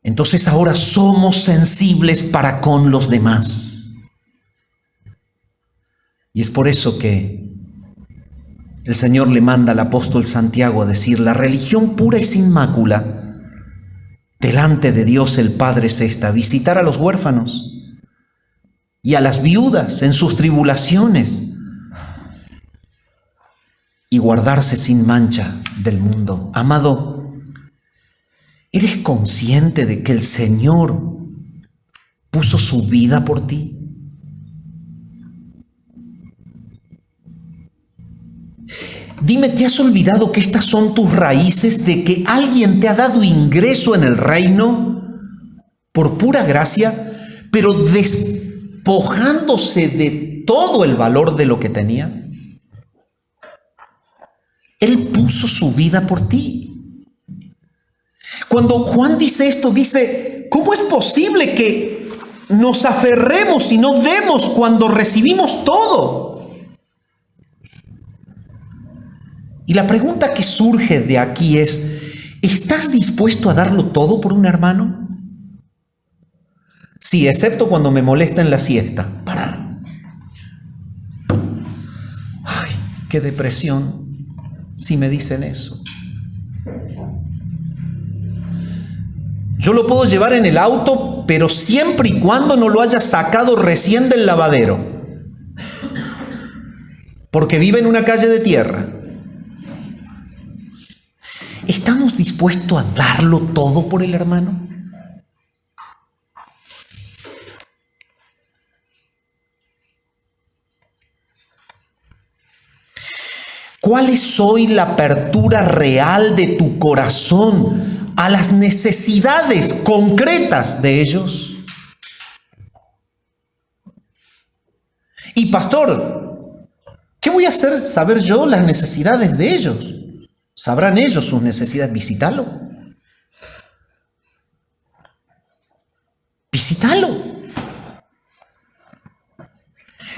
Entonces ahora somos sensibles para con los demás. Y es por eso que el Señor le manda al apóstol Santiago a decir: la religión pura y sin mácula delante de Dios el Padre es esta: visitar a los huérfanos y a las viudas en sus tribulaciones y guardarse sin mancha del mundo. Amado, ¿eres consciente de que el Señor puso su vida por ti? Dime, ¿te has olvidado que estas son tus raíces, de que alguien te ha dado ingreso en el reino por pura gracia, pero despojándose de todo el valor de lo que tenía? Él puso su vida por ti. Cuando Juan dice esto, dice: ¿cómo es posible que nos aferremos y no demos cuando recibimos todo? Y la pregunta que surge de aquí es: ¿estás dispuesto a darlo todo por un hermano? Sí, excepto cuando me molesta en la siesta. Para. Ay, qué depresión si me dicen eso. Yo lo puedo llevar en el auto, pero siempre y cuando no lo haya sacado recién del lavadero, porque vive en una calle de tierra. ¿Estamos dispuestos a darlo todo por el hermano? ¿Cuál es hoy la apertura real de tu corazón a las necesidades concretas de ellos? Y pastor, ¿qué voy a hacer saber yo las necesidades de ellos? ¿Sabrán ellos sus necesidades? Visítalo. Visítalo.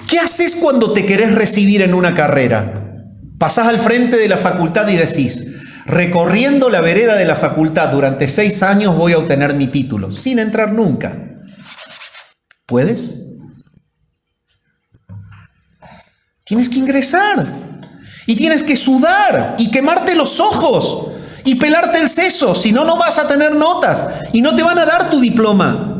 ¿Qué haces cuando te querés recibir en una carrera? Pasás al frente de la facultad y decís, recorriendo la vereda de la facultad durante 6 años voy a obtener mi título, sin entrar nunca. ¿Puedes? Tienes que ingresar. Y tienes que sudar y quemarte los ojos y pelarte el seso, si no, no vas a tener notas y no te van a dar tu diploma.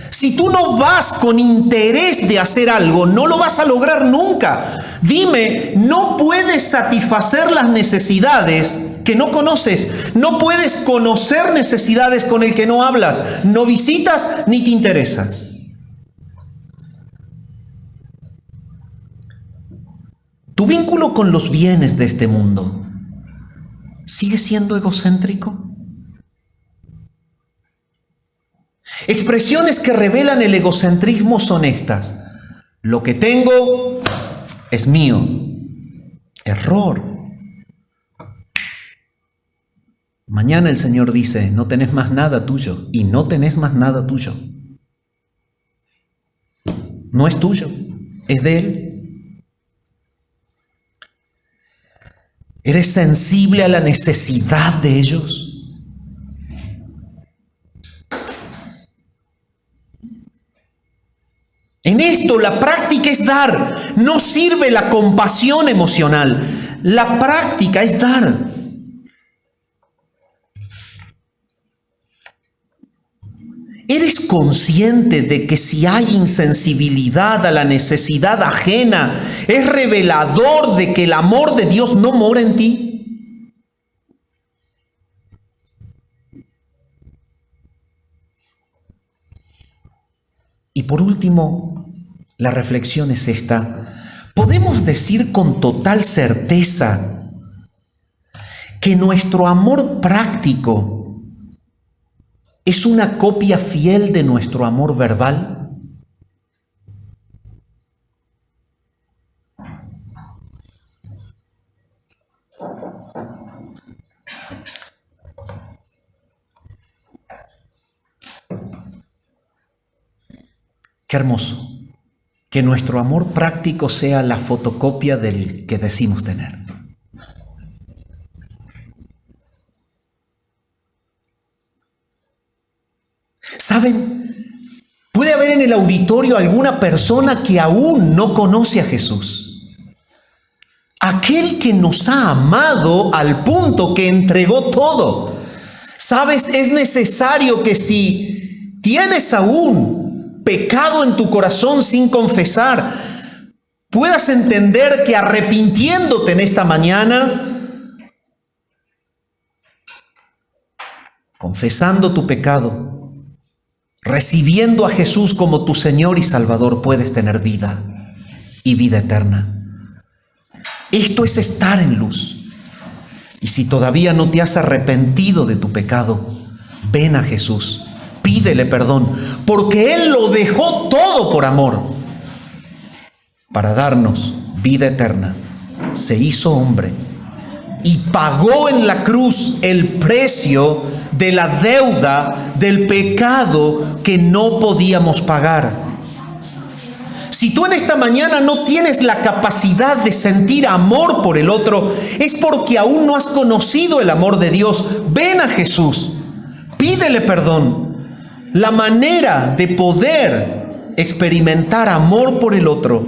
Si tú no vas con interés de hacer algo, no lo vas a lograr nunca. Dime, no puedes satisfacer las necesidades que no conoces. No puedes conocer necesidades con el que no hablas. No visitas ni te interesas. ¿Tu vínculo con los bienes de este mundo sigue siendo egocéntrico? Expresiones que revelan el egocentrismo son estas. Lo que tengo es mío. Error. Mañana el Señor dice, no tenés más nada tuyo, y no tenés más nada tuyo. No es tuyo, es de Él. ¿Eres sensible a la necesidad de ellos? En esto la práctica es dar. No sirve la compasión emocional. La práctica es dar. ¿Eres consciente de que si hay insensibilidad a la necesidad ajena, es revelador de que el amor de Dios no mora en ti? Y por último, la reflexión es esta. Podemos decir con total certeza que nuestro amor práctico ¿es una copia fiel de nuestro amor verbal? Qué hermoso que nuestro amor práctico sea la fotocopia del que decimos tener. ¿Saben? Puede haber en el auditorio alguna persona que aún no conoce a Jesús. Aquel que nos ha amado al punto que entregó todo. ¿Sabes? Es necesario que si tienes aún pecado en tu corazón sin confesar, puedas entender que arrepintiéndote en esta mañana, confesando tu pecado, recibiendo a Jesús como tu Señor y Salvador, puedes tener vida y vida eterna. Esto es estar en luz. Y si todavía no te has arrepentido de tu pecado, ven a Jesús, pídele perdón, porque Él lo dejó todo por amor, para darnos vida eterna. Se hizo hombre y pagó en la cruz el precio de la deuda del pecado que no podíamos pagar. Si tú en esta mañana no tienes la capacidad de sentir amor por el otro, es porque aún no has conocido el amor de Dios. Ven a Jesús, pídele perdón. La manera de poder experimentar amor por el otro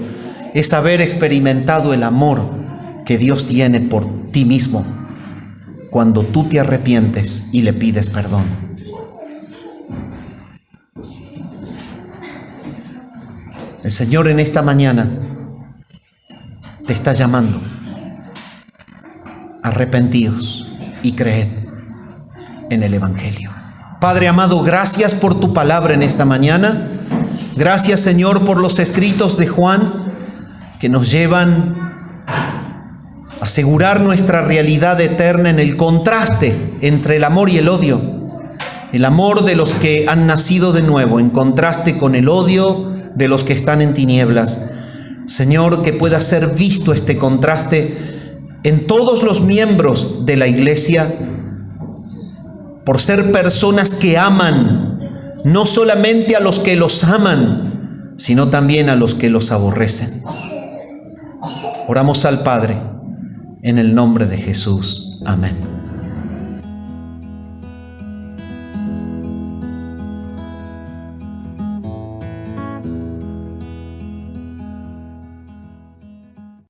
es haber experimentado el amor que Dios tiene por ti mismo cuando tú te arrepientes y le pides perdón. El Señor en esta mañana te está llamando. Arrepentíos y creed en el Evangelio. Padre amado, gracias por tu palabra en esta mañana. Gracias, Señor, por los escritos de Juan que nos llevan a asegurar nuestra realidad eterna en el contraste entre el amor y el odio. El amor de los que han nacido de nuevo en contraste con el odio de los que están en tinieblas. Señor, que pueda ser visto este contraste en todos los miembros de la iglesia, por ser personas que aman, no solamente a los que los aman, sino también a los que los aborrecen. Oramos al Padre, en el nombre de Jesús. Amén.